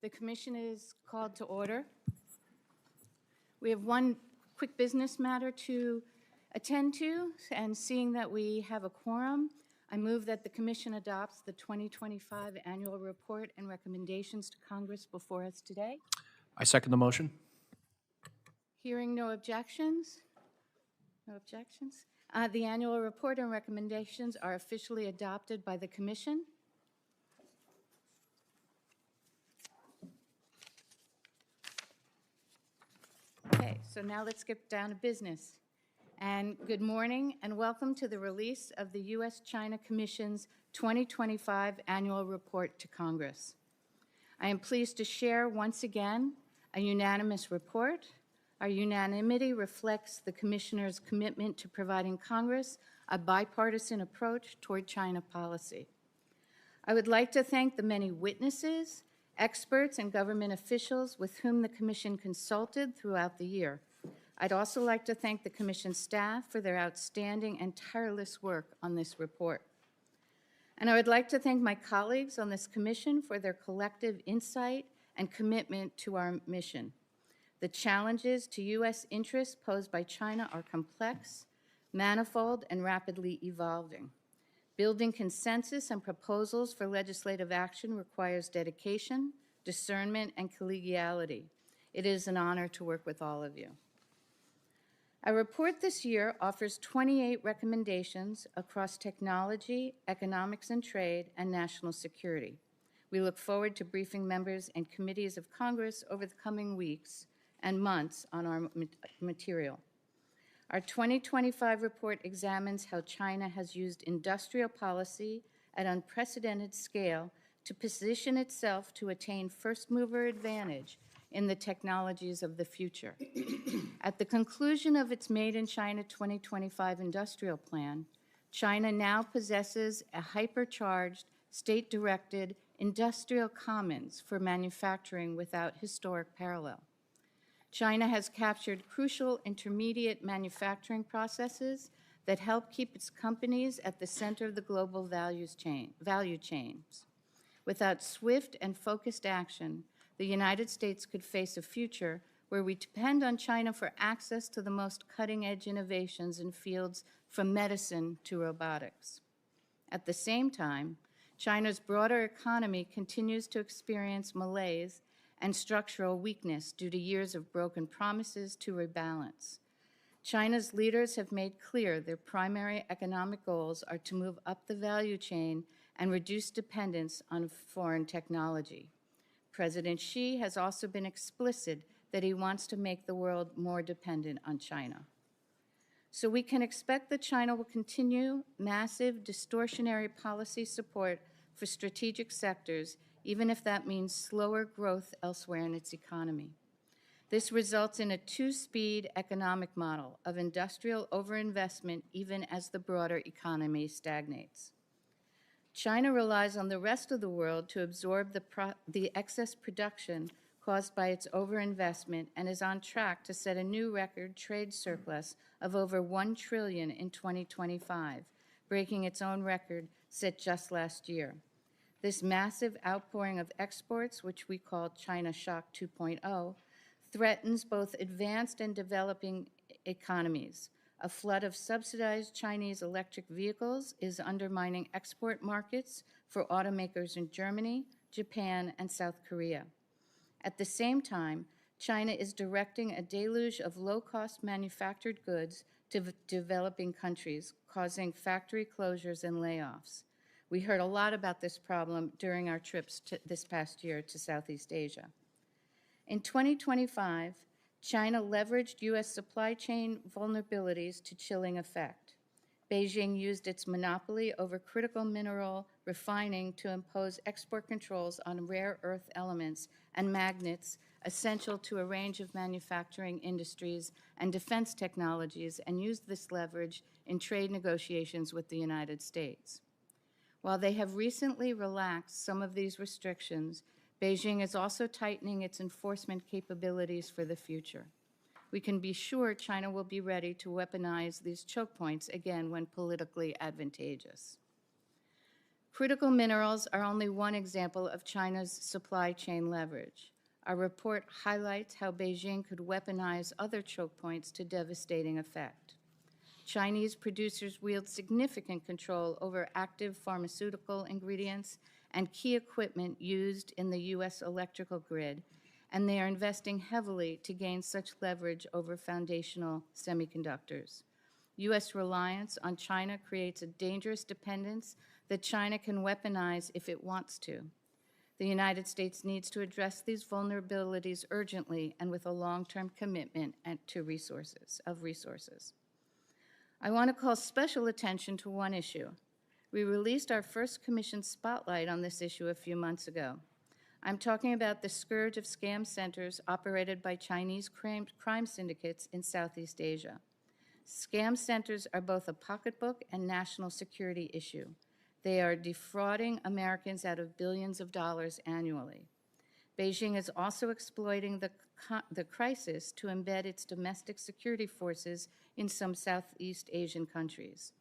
The Commission is called to order. We have one quick business matter to attend to, and seeing that we have a quorum, I move that the Commission adopts the 2025 annual report and recommendations to Congress before us today. I second the motion. Hearing no objections? No objections? The annual report and recommendations are officially adopted by the Commission. Okay, so now let's get down to business. And good morning and welcome to the release of the U.S.-China Commission's 2025 annual report to Congress. I am pleased to share once again a unanimous report. Our unanimity reflects the Commissioner's commitment to providing Congress a bipartisan approach toward China policy. I would like to thank the many witnesses, experts, and government officials with whom the Commission consulted throughout the year. I'd also like to thank the Commission staff for their outstanding and tireless work on this report. And I would like to thank my colleagues on this Commission for their collective insight and commitment to our mission. The challenges to U.S. interests posed by China are complex, manifold, and rapidly evolving. Building consensus and proposals for legislative action requires dedication, discernment, and collegiality. It is an honor to work with all of you. Our report this year offers 28 recommendations across technology, economics and trade, and national security. We look forward to briefing members and committees of Congress over the coming weeks and months on our material. Our 2025 report examines how China has used industrial policy at unprecedented scale to position itself to attain first-mover advantage in the technologies of the future. At the conclusion of its Made in China 2025 industrial plan, China now possesses a hypercharged, state-directed industrial commons for manufacturing without historic parallel. China has captured crucial intermediate manufacturing processes that help keep its companies at the center of the global value chains. Without swift and focused action, the United States could face a future where we depend on China for access to the most cutting-edge innovations in fields from medicine to robotics. At the same time, China's broader economy continues to experience malaise and structural weakness due to years of broken promises to rebalance. China's leaders have made clear their primary economic goals are to move up the value chain and reduce dependence on foreign technology. President Xi has also been explicit that he wants to make the world more dependent on China. So we can expect that China will continue massive distortionary policy support for strategic sectors, even if that means slower growth elsewhere in its economy. This results in a two-speed economic model of industrial overinvestment even as the broader economy stagnates. China relies on the rest of the world to absorb the excess production caused by its overinvestment and is on track to set a new record trade surplus of over $1 trillion in 2025, breaking its own record set just last year. This massive outpouring of exports, which we call China Shock 2.0, threatens both advanced and developing economies. A flood of subsidized Chinese electric vehicles is undermining export markets for automakers in Germany, Japan, and South Korea. At the same time, China is directing a deluge of low-cost manufactured goods to developing countries, causing factory closures and layoffs. We heard a lot about this problem during our trips this past year to Southeast Asia. In 2025, China leveraged U.S. supply chain vulnerabilities to chilling effect. Beijing used its monopoly over critical mineral refining to impose export controls on rare earth elements and magnets essential to a range of manufacturing industries and defense technologies, and used this leverage in trade negotiations with the United States. While they have recently relaxed some of these restrictions, Beijing is also tightening its enforcement capabilities for the future. We can be sure China will be ready to weaponize these choke points again when politically advantageous. Critical minerals are only one example of China's supply chain leverage. Our report highlights how Beijing could weaponize other choke points to devastating effect. Chinese producers wield significant control over active pharmaceutical ingredients and key equipment used in the U.S. electrical grid, and they are investing heavily to gain such leverage over foundational semiconductors. U.S. reliance on China creates a dangerous dependence that China can weaponize if it wants to. The United States needs to address these vulnerabilities urgently and with a long-term commitment to resources. I want to call special attention to one issue. We released our first commission spotlight on this issue a few months ago. I'm talking about the scourge of scam centers operated by Chinese crime syndicates in Southeast Asia. Scam centers are both a pocketbook and national security issue. They are defrauding Americans out of billions of dollars annually. Beijing is also exploiting the crisis to embed its domestic security forces in some Southeast Asian countries.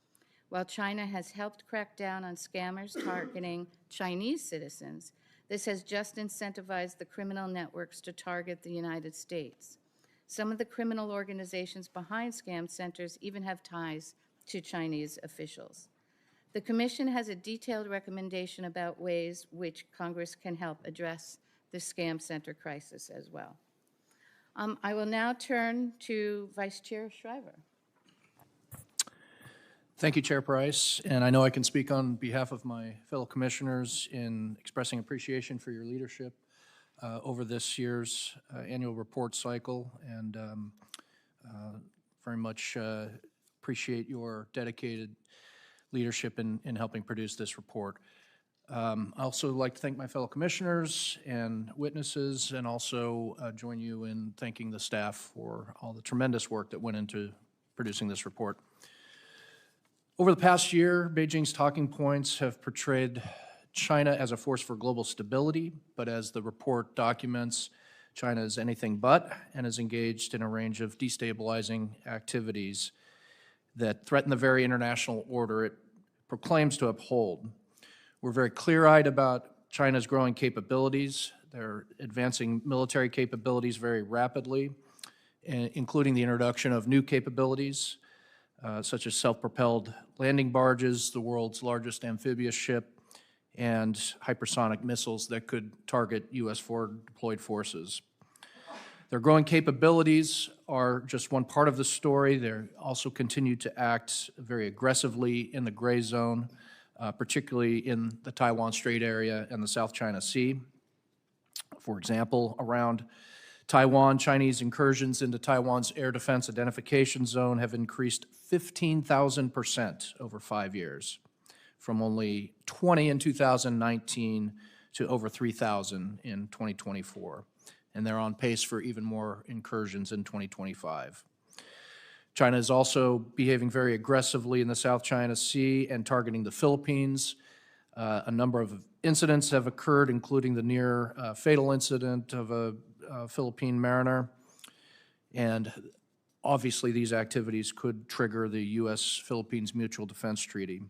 While China has helped crack down on scammers targeting Chinese citizens, this has just incentivized the criminal networks to target the United States. Some of the criminal organizations behind scam centers even have ties to Chinese officials. The Commission has a detailed recommendation about ways which Congress can help address the scam center crisis as well. I will now turn to Vice Chair Shriver. Thank you, Chair Price, and I know I can speak on behalf of my fellow commissioners in expressing appreciation for your leadership over this year's annual report cycle, and very much appreciate your dedicated leadership in helping produce this report. I also like to thank my fellow commissioners and witnesses, and also join you in thanking the staff for all the tremendous work that went into producing this report. Over the past year, Beijing's talking points have portrayed China as a force for global stability, but as the report documents, China is anything but, and is engaged in a range of destabilizing activities that threaten the very international order it proclaims to uphold. We're very clear-eyed about China's growing capabilities. They're advancing military capabilities very rapidly, including the introduction of new capabilities, such as self-propelled landing barges, the world's largest amphibious ship, and hypersonic missiles that could target U.S. forward-deployed forces. Their growing capabilities are just one part of the story. They also continue to act very aggressively in the gray zone, particularly in the Taiwan Strait area and the South China Sea. For example, around Taiwan, Chinese incursions into Taiwan's air defense identification zone have increased 15,000% over 5 years, from only 20 in 2019 to over 3,000 in 2024. And they're on pace for even more incursions in 2025. China is also behaving very aggressively in the South China Sea and targeting the Philippines. A number of incidents have occurred, including the near fatal incident of a Philippine mariner. And obviously, these activities could trigger the U.S.-Philippines Mutual Defense Treaty.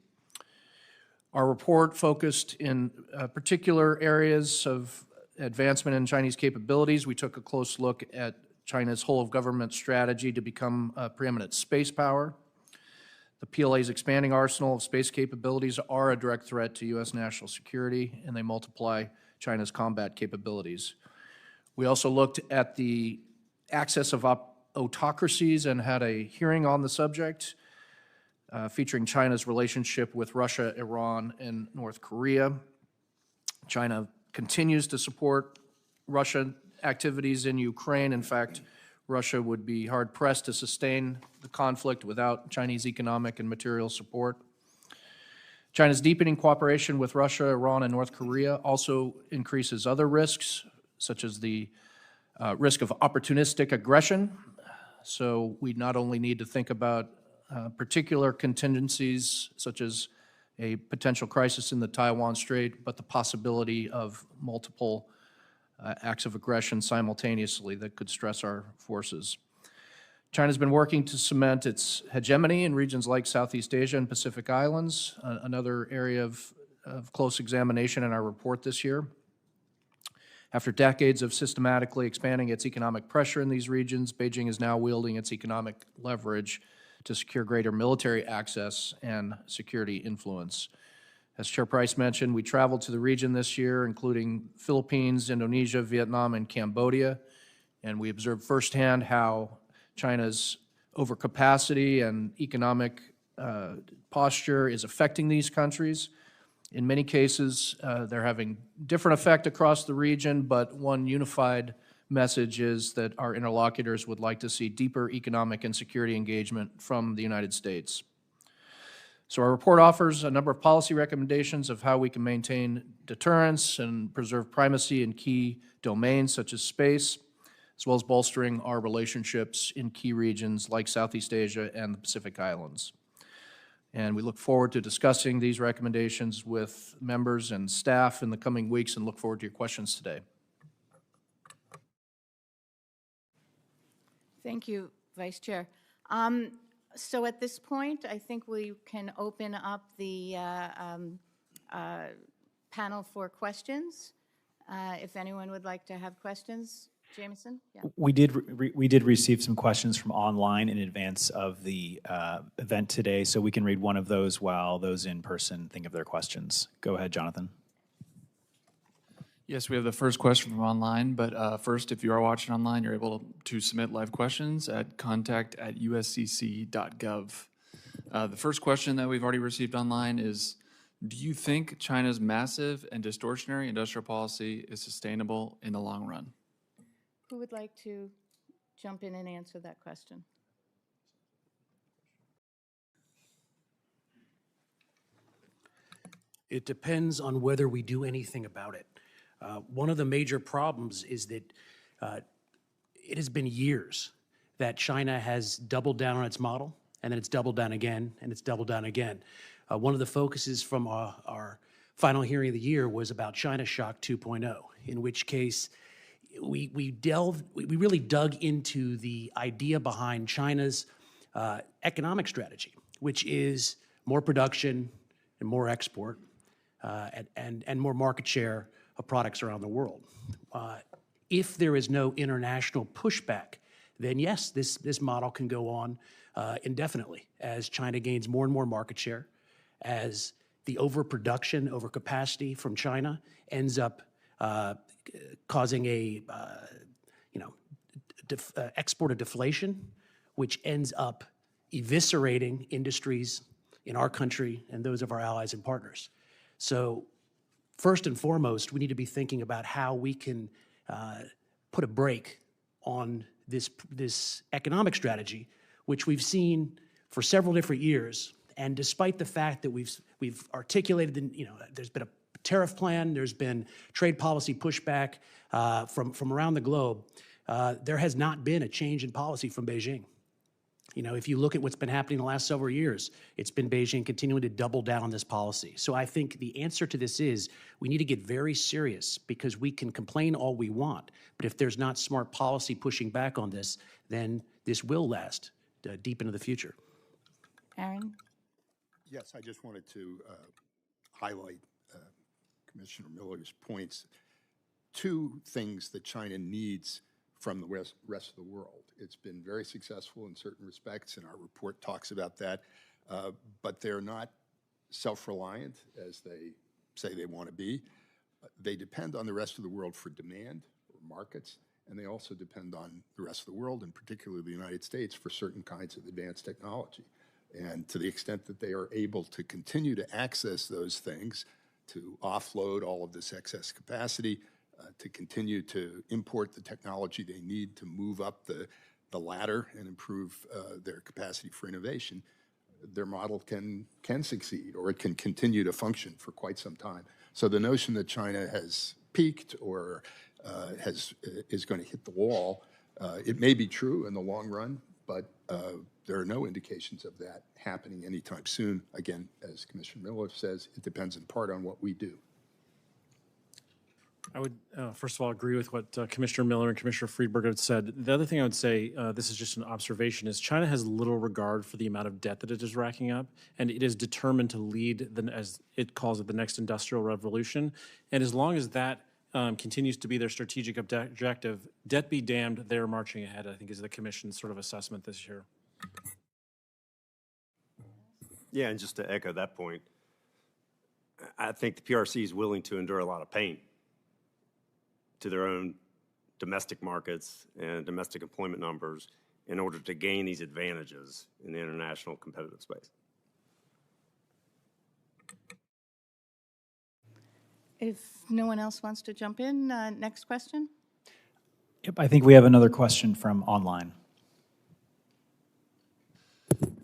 Our report focused in particular areas of advancement in Chinese capabilities. We took a close look at China's whole-of-government strategy to become a preeminent space power. The PLA's expanding arsenal of space capabilities are a direct threat to U.S. national security, and they multiply China's combat capabilities. We also looked at the access of autocracies and had a hearing on the subject, featuring China's relationship with Russia, Iran, and North Korea. China continues to support Russian activities in Ukraine. In fact, Russia would be hard-pressed to sustain the conflict without Chinese economic and material support. China's deepening cooperation with Russia, Iran, and North Korea also increases other risks, such as the risk of opportunistic aggression. So we not only need to think about particular contingencies, such as a potential crisis in the Taiwan Strait, but the possibility of multiple acts of aggression simultaneously that could stress our forces. China's been working to cement its hegemony in regions like Southeast Asia and Pacific Islands, another area of of close examination in our report this year. After decades of systematically expanding its economic pressure in these regions, Beijing is now wielding its economic leverage to secure greater military access and security influence. As Chair Price mentioned, we traveled to the region this year, including Philippines, Indonesia, Vietnam, and Cambodia, and we observed firsthand how China's overcapacity and economic posture is affecting these countries. In many cases, they're having different effect across the region, but one unified message is that our interlocutors would like to see deeper economic and security engagement from the United States. So our report offers a number of policy recommendations of how we can maintain deterrence and preserve primacy in key domains such as space, as well as bolstering our relationships in key regions like Southeast Asia and the Pacific Islands. And we look forward to discussing these recommendations with members and staff in the coming weeks and look forward to your questions today. Thank you, Vice Chair. So at this point, I think we can open up the panel for questions. If anyone would like to have questions. Jameson? Yeah. We did receive some questions from online in advance of the event today, so we can read one of those while those in person think of their questions. Go ahead, Jonathan. Yes, we have the first question from online, but first, if you are watching online, you're able to submit live questions at contact@uscc.gov. The first question that we've already received online is, do you think China's massive and distortionary industrial policy is sustainable in the long run? Who would like to jump in and answer that question? It depends on whether we do anything about it. One of the major problems is that it has been years that China has doubled down on its model, and then it's doubled down again, and it's doubled down again. One of the focuses from our final hearing of the year was about China Shock 2.0, in which case we really dug into the idea behind China's economic strategy, which is more production and more export and more market share of products around the world. If there is no international pushback, then yes, this model can go on indefinitely as China gains more and more market share, as the overproduction, overcapacity from China ends up causing a export of deflation, which ends up eviscerating industries in our country and those of our allies and partners. So first and foremost, we need to be thinking about how we can put a brake on this economic strategy, which we've seen for several different years. And despite the fact that we've articulated, there's been a tariff plan, there's been trade policy pushback from around the globe, there has not been a change in policy from Beijing. If you look at what's been happening the last several years, it's been Beijing continuing to double down on this policy. So I think the answer to this is we need to get very serious, because we can complain all we want, but if there's not smart policy pushing back on this, then this will last deep into the future. Aaron? Yes, I just wanted to highlight Commissioner Miller's points. Two things that China needs from the rest of the world. It's been very successful in certain respects, and our report talks about that, but they're not self-reliant as they say they want to be. They depend on the rest of the world for demand or markets, and they also depend on the rest of the world, and particularly the United States, for certain kinds of advanced technology. And to the extent that they are able to continue to access those things, to offload all of this excess capacity, to continue to import the technology they need to move up the ladder and improve their capacity for innovation, their model can succeed, or it can continue to function for quite some time. So the notion that China has peaked or is going to hit the wall, it may be true in the long run, but there are no indications of that happening anytime soon. Again, as Commissioner Miller says, it depends in part on what we do. I would, first of all, agree with what Commissioner Miller and Commissioner Friedberg had said. The other thing I would say, this is just an observation, is China has little regard for the amount of debt that it is racking up, and it is determined to lead, as it calls it, the next industrial revolution. And as long as that continues to be their strategic objective, debt be damned, they're marching ahead, I think, is the Commission's sort of assessment this year. Yeah, and just to echo that point, I think the PRC is willing to endure a lot of pain to their own domestic markets and domestic employment numbers in order to gain these advantages in the international competitive space. If no one else wants to jump in, next question. Yep, I think we have another question from online.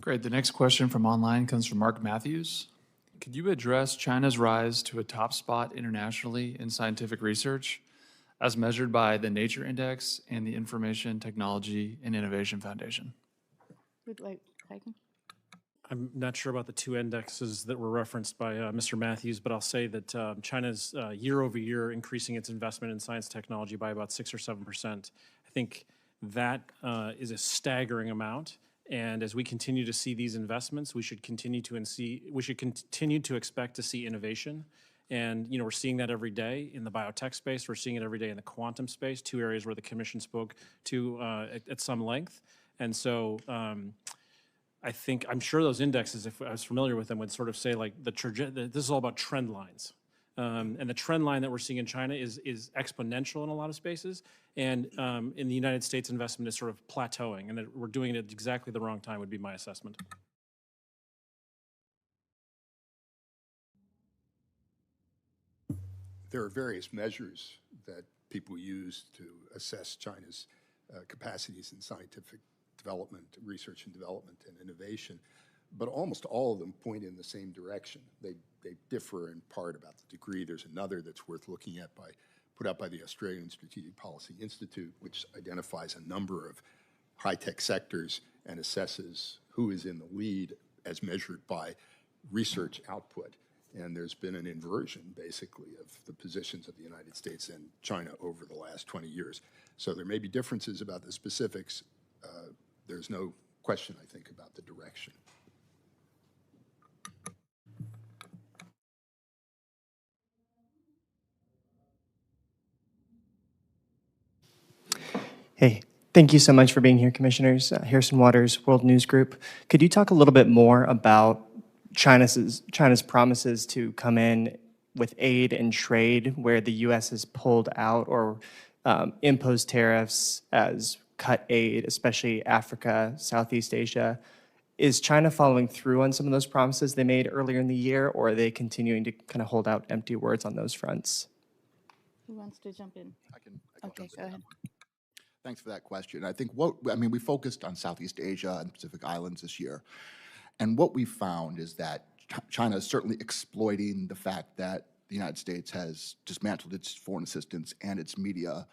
Great. The next question from online comes from Mark Matthews. Could you address China's rise to a top spot internationally in scientific research, as measured by the Nature Index and the Information Technology and Innovation Foundation? I'm not sure about the two indexes that were referenced by Mr. Matthews, but I'll say that China's year over year increasing its investment in science technology by about 6 or 7%. I think that is a staggering amount. And as we continue to see these investments, we should continue to expect to see innovation. And we're seeing that every day in the biotech space. We're seeing it every day in the quantum space, two areas where the Commission spoke to at some length. And so I'm sure those indexes, if I was familiar with them, would sort of say like this is all about trend lines. And the trend line that we're seeing in China is exponential in a lot of spaces. And in the United States, investment is sort of plateauing, and that we're doing it at exactly the wrong time would be my assessment. There are various measures that people use to assess China's capacities in scientific development, research and development, and innovation, but almost all of them point in the same direction. They differ in part about the degree. There's another that's worth looking at put out by the Australian Strategic Policy Institute, which identifies a number of high-tech sectors and assesses who is in the lead as measured by research output. And there's been an inversion, basically, of the positions of the United States and China over the last 20 years. So there may be differences about the specifics. There's no question, I think, about the direction. Hey, thank you so much for being here, Commissioners. Harrison Waters, World News Group. Could you talk a little bit more about China's promises to come in with aid and trade, where the U.S. has pulled out or imposed tariffs as cut aid, especially Africa, Southeast Asia? Is China following through on some of those promises they made earlier in the year, or are they continuing to kind of hold out empty words on those fronts? Who wants to jump in? I can Okay, jump go in. ahead. Thanks for that question. I think we focused on Southeast Asia and Pacific Islands this year. And what we found is that China is certainly exploiting the fact that the United States has dismantled its foreign assistance and its media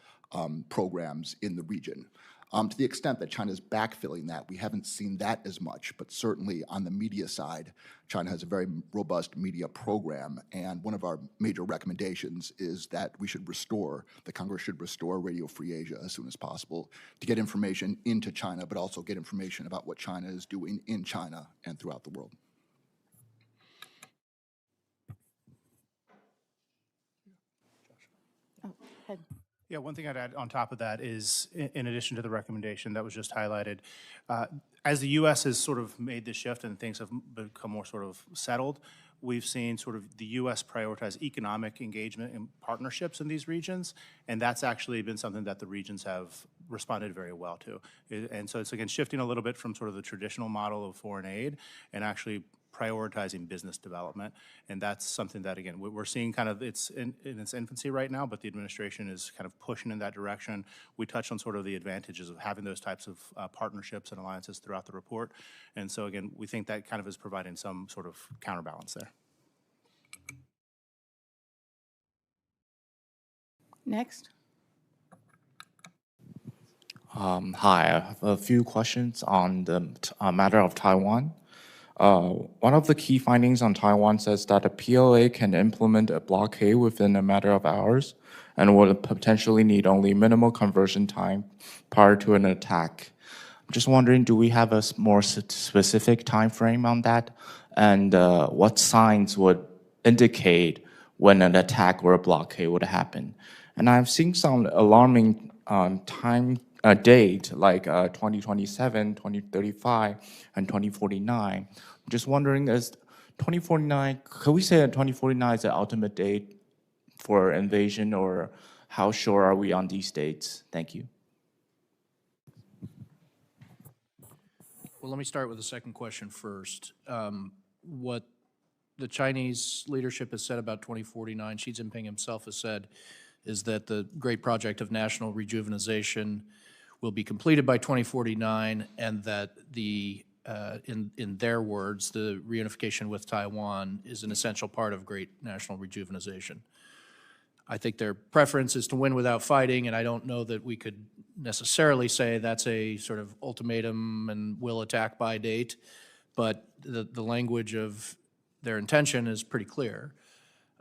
programs in the region. To the extent that China is backfilling that, we haven't seen that as much, but certainly on the media side, China has a very robust media program, and one of our major recommendations is that the Congress should restore Radio Free Asia as soon as possible to get information into China, but also get information about what China is doing in China and throughout the world. Oh, head. Yeah, one thing I'd add on top of that is, in addition to the recommendation that was just highlighted, as the U.S. has sort of made this shift and things have become more sort of settled, we've seen sort of the U.S. prioritize economic engagement and partnerships in these regions, and that's actually been something that the regions have responded very well to. And so it's, again, shifting a little bit from sort of the traditional model of foreign aid and actually prioritizing business development. And that's something that, again, we're seeing kind of it's in its infancy right now, but the administration is kind of pushing in that direction. We touched on sort of the advantages of having those types of partnerships and alliances throughout the report. And so, again, we think that kind of is providing some sort of counterbalance there. Next. Hi, I have a few questions on the matter of Taiwan. One of the key findings on Taiwan says that the PLA can implement a blockade within a matter of hours and will potentially need only minimal conversion time prior to an attack. I'm just wondering, do we have a more specific time frame on that? And what signs would indicate when an attack or a blockade would happen? And I've seen some alarming date like 2027, 2035, and 2049. I'm just wondering, is 2049, could we say that 2049 is the ultimate date for invasion, or how sure are we on these dates? Thank you. Well, let me start with the second question first. What the Chinese leadership has said about 2049, Xi Jinping himself has said, is that the great project of national rejuvenization will be completed by 2049, and that the, in their words, the reunification with Taiwan is an essential part of great national rejuvenization. I think their preference is to win without fighting, and I don't know that we could necessarily say that's a sort of ultimatum and will attack by date, but the language of their intention is pretty clear.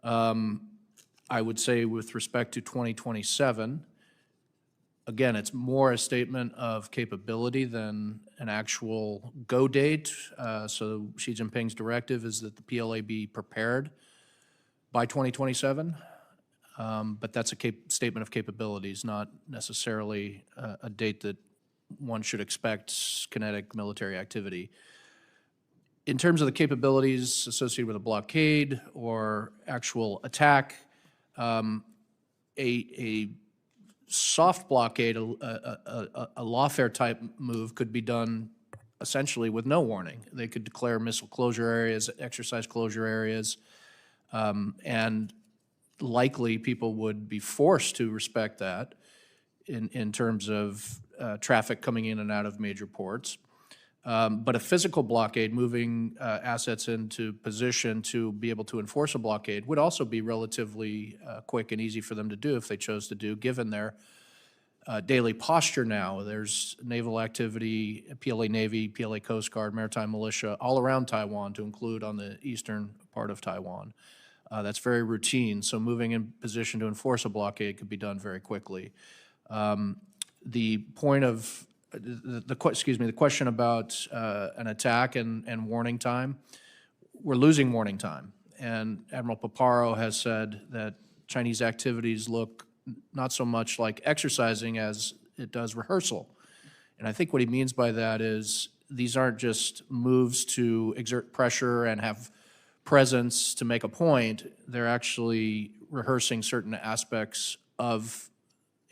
I would say with respect to 2027, again, it's more a statement of capability than an actual go date. So Xi Jinping's directive is that the PLA be prepared by 2027. But that's a statement of capabilities, not necessarily a date that one should expect kinetic military activity. In terms of the capabilities associated with a blockade or actual attack, a soft blockade, a lawfare type move could be done essentially with no warning. They could declare missile closure areas, exercise closure areas, and likely people would be forced to respect that in terms of traffic coming in and out of major ports. But a physical blockade, moving assets into position to be able to enforce a blockade, would also be relatively quick and easy for them to do if they chose to do, given their daily posture now. There's naval activity, PLA Navy, PLA Coast Guard, maritime militia, all around Taiwan, to include on the eastern part of Taiwan. That's very routine, so moving in position to enforce a blockade could be done very quickly. The point of the question about an attack and warning time, we're losing warning time. And Admiral Paparo has said that Chinese activities look not so much like exercising as it does rehearsal. And I think what he means by that is these aren't just moves to exert pressure and have presence to make a point. They're actually rehearsing certain aspects of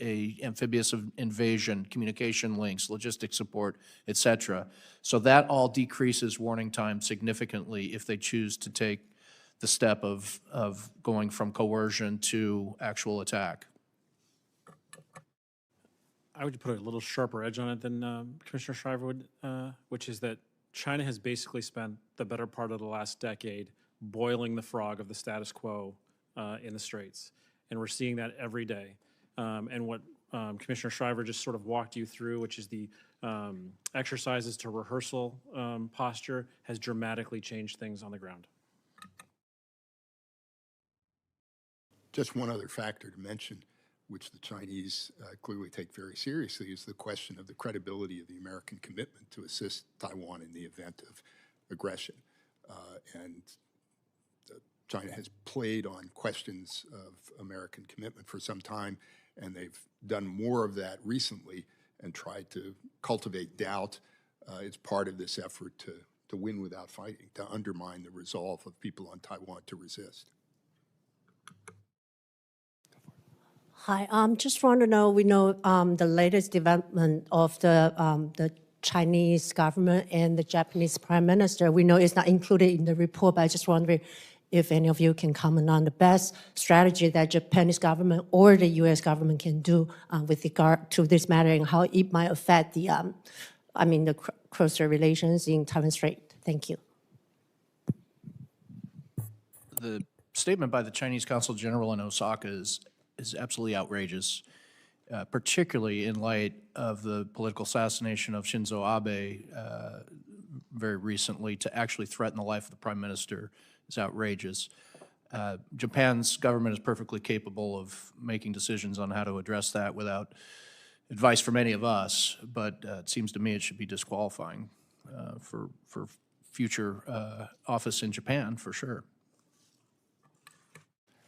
a amphibious invasion, communication links, logistic support, et cetera. So that all decreases warning time significantly if they choose to take the step of going from coercion to actual attack. I would put a little sharper edge on it than Commissioner Shriver would, which is that China has basically spent the better part of the last decade boiling the frog of the status quo in the Straits. And we're seeing that every day. And what Commissioner Shriver just sort of walked you through, which is the exercises to rehearsal posture, has dramatically changed things on the ground. Just one other factor to mention, which the Chinese clearly take very seriously, is the question of the credibility of the American commitment to assist Taiwan in the event of aggression. And China has played on questions of American commitment for some time, and they've done more of that recently and tried to cultivate doubt. It's part of this effort to win without fighting, to undermine the resolve of people on Taiwan to resist. Hi, just want to know, we know the latest development of the Chinese government and the Japanese Prime Minister. We know it's not included in the report, but I just wondering if any of you can comment on the best strategy that Japanese government or the U.S. government can do with regard to this matter and how it might affect the, the closer relations in Taiwan Strait. Thank you. The statement by the Chinese Consul General in Osaka is absolutely outrageous, particularly in light of the political assassination of Shinzo Abe very recently to actually threaten the life of the Prime Minister is outrageous. Japan's government is perfectly capable of making decisions on how to address that without advice from any of us, but it seems to me it should be disqualifying for future office in Japan, for sure.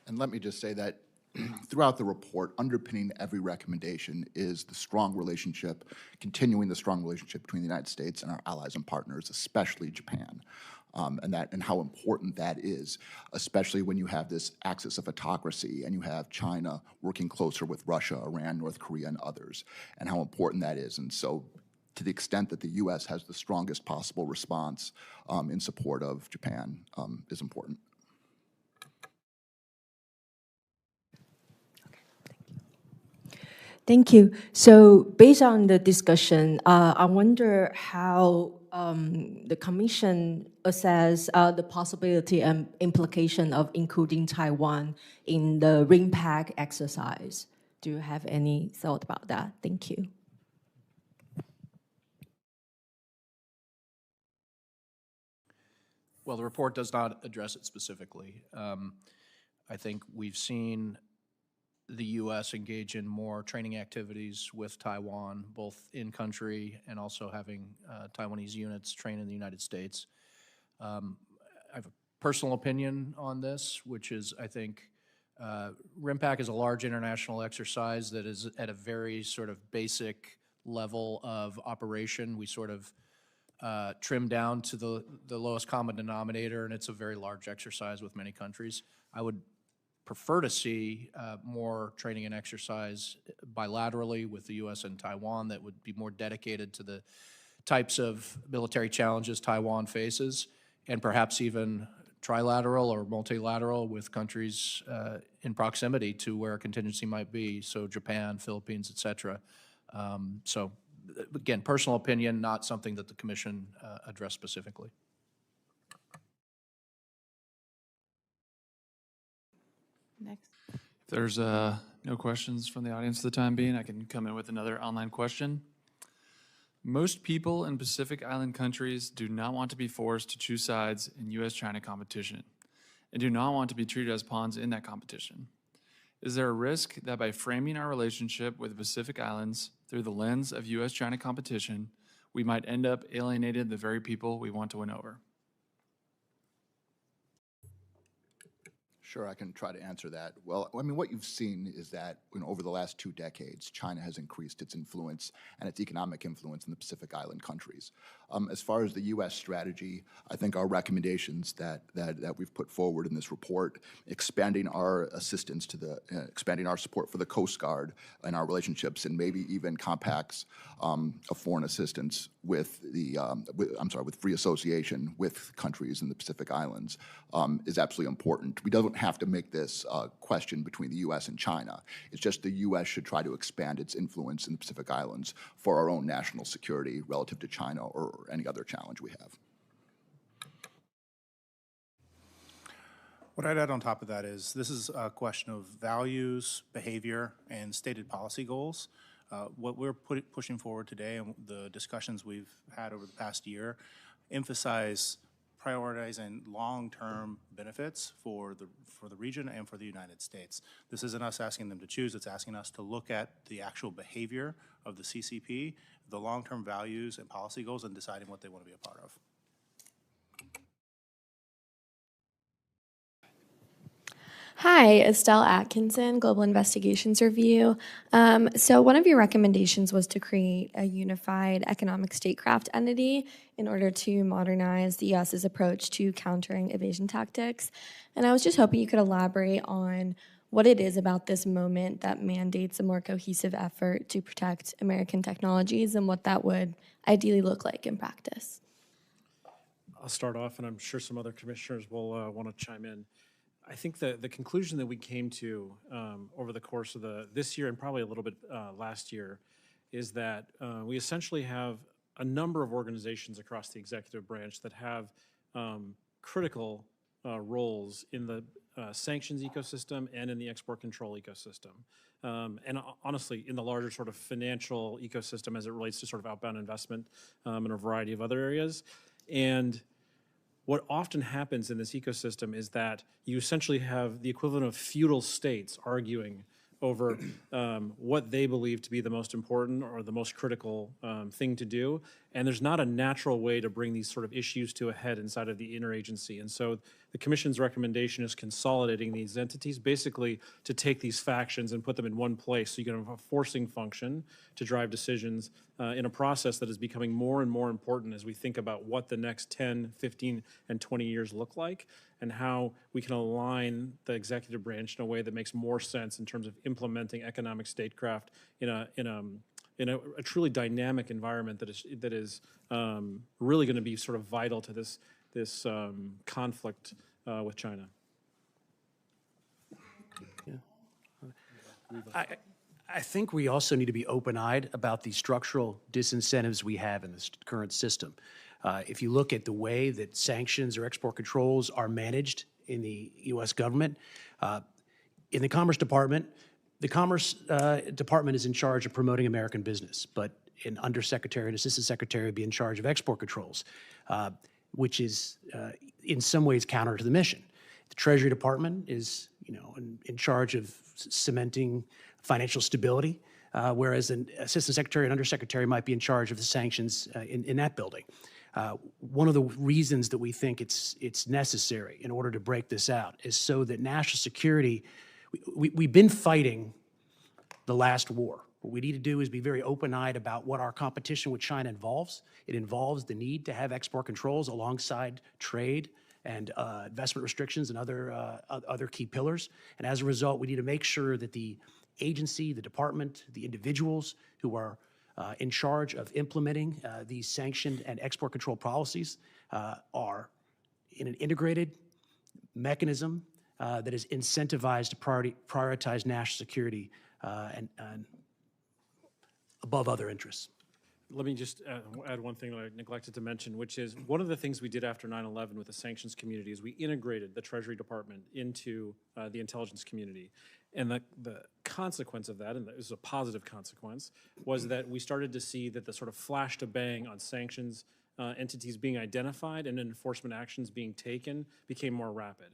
And let me just say that throughout the report, underpinning every recommendation is the strong relationship, continuing the strong relationship between the United States and our allies and partners, especially Japan, and how important that is, especially when you have this axis of autocracy and you have China working closer with Russia, Iran, North Korea, and others, and how important that is. And so, to the extent that the U.S. has the strongest possible response in support of Japan is important. Thank you. So based on the discussion, I wonder how the Commission assess the possibility and implication of including Taiwan in the RIMPAC exercise. Do you have any thought about that? Thank you. Well, the report does not address it specifically. I think we've seen the U.S. engage in more training activities with Taiwan, both in country and also having Taiwanese units train in the United States. I have a personal opinion on this, which is I think RIMPAC is a large international exercise that is at a very sort of basic level of operation. We sort of trim down to the lowest common denominator, and it's a very large exercise with many countries. I would prefer to see more training and exercise bilaterally with the U.S. and Taiwan that would be more dedicated to the types of military challenges Taiwan faces, and perhaps even trilateral or multilateral with countries in proximity to where a contingency might be, so Japan, Philippines, et cetera. So again, personal opinion, not something that the Commission addressed specifically. Next. If there's no questions from the audience for the time being, I can come in with another online question. Most people in Pacific Island countries do not want to be forced to choose sides in U.S.-China competition and do not want to be treated as pawns in that competition. Is there a risk that by framing our relationship with the Pacific Islands through the lens of U.S.-China competition, we might end up alienating the very people we want to win over? Sure, I can try to answer that. Well, I mean, what you've seen is that over the last 2 decades, China has increased its influence and its economic influence in the Pacific Island countries. As far as the U.S. strategy, I think our recommendations that we've put forward in this report, expanding our assistance to expanding our support for the Coast Guard and our relationships, and maybe even compacts of foreign assistance with with free association with countries in the Pacific Islands is absolutely important. We don't have to make this question between the U.S. and China. It's just the U.S. should try to expand its influence in the Pacific Islands for our own national security relative to China or any other challenge we have. What I'd add on top of that is this is a question of values, behavior, and stated policy goals. What we're pushing forward today and the discussions we've had over the past year emphasize prioritizing long-term benefits for the region and for the United States. This isn't us asking them to choose, it's asking us to look at the actual behavior of the CCP, the long-term values and policy goals, and deciding what they want to be a part of. Hi, Estelle Atkinson, Global Investigations Review. So one of your recommendations was to create a unified economic statecraft entity in order to modernize the U.S.'s approach to countering evasion tactics. And I was just hoping you could elaborate on what it is about this moment that mandates a more cohesive effort to protect American technologies and what that would ideally look like in practice. I'll start off, and I'm sure some other commissioners will want to chime in. I think the conclusion that we came to over the course of this year and probably a little bit last year is that we essentially have a number of organizations across the executive branch that have critical roles in the sanctions ecosystem and in the export control ecosystem. And honestly, in the larger sort of financial ecosystem as it relates to sort of outbound investment and a variety of other areas. And what often happens in this ecosystem is that you essentially have the equivalent of feudal states arguing over what they believe to be the most important or the most critical thing to do. And there's not a natural way to bring these sort of issues to a head inside of the interagency. And so the Commission's recommendation is consolidating these entities, basically to take these factions and put them in one place so you can have a forcing function to drive decisions in a process that is becoming more and more important as we think about what the next 10, 15, and 20 years look like, and how we can align the executive branch in a way that makes more sense in terms of implementing economic statecraft in a truly dynamic environment that is really going to be sort of vital to this conflict with China. I think we also need to be open-eyed about the structural disincentives we have in this current system. If you look at the way that sanctions or export controls are managed in the U.S. government, in the Commerce Department, the Commerce Department is in charge of promoting American business, but an undersecretary and assistant secretary would be in charge of export controls, which is in some ways counter to the mission. The Treasury Department is, in charge of cementing financial stability, whereas an assistant secretary and undersecretary might be in charge of the sanctions in that building. One of the reasons that we think it's necessary in order to break this out is so that national security, we've been fighting the last war. What we need to do is be very open-eyed about what our competition with China involves. It involves the need to have export controls alongside trade and investment restrictions and other key pillars. And as a result, we need to make sure that the agency, the department, the individuals who are in charge of implementing these sanctioned and export control policies are in an integrated mechanism that is incentivized to prioritize national security and above other interests. Let me just add one thing that I neglected to mention, which is one of the things we did after 9/11 with the sanctions community is we integrated the Treasury Department into the intelligence community. And the consequence of that, and it was a positive consequence, was that we started to see that the sort of flash to bang on sanctions entities being identified and enforcement actions being taken became more rapid.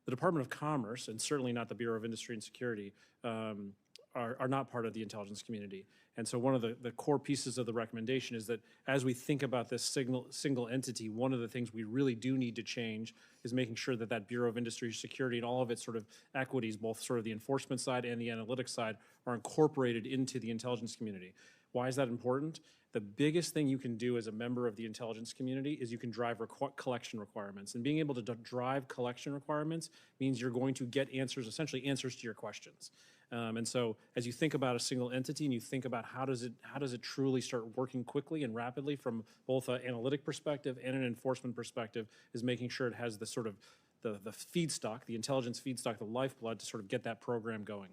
The Department of Commerce, and certainly not the Bureau of Industry and Security, are not part of the intelligence community. And so one of the core pieces of the recommendation is that as we think about this single entity, one of the things we really do need to change is making sure that that Bureau of Industry and Security and all of its sort of equities, both sort of the enforcement side and the analytics side, are incorporated into the intelligence community. Why is that important? The biggest thing you can do as a member of the intelligence community is you can drive collection requirements. And being able to drive collection requirements means you're going to get answers, essentially answers to your questions. And so as you think about a single entity and you think about how does it truly start working quickly and rapidly from both an analytic perspective and an enforcement perspective, is making sure it has the sort of the feedstock, the intelligence feedstock, the lifeblood to sort of get that program going.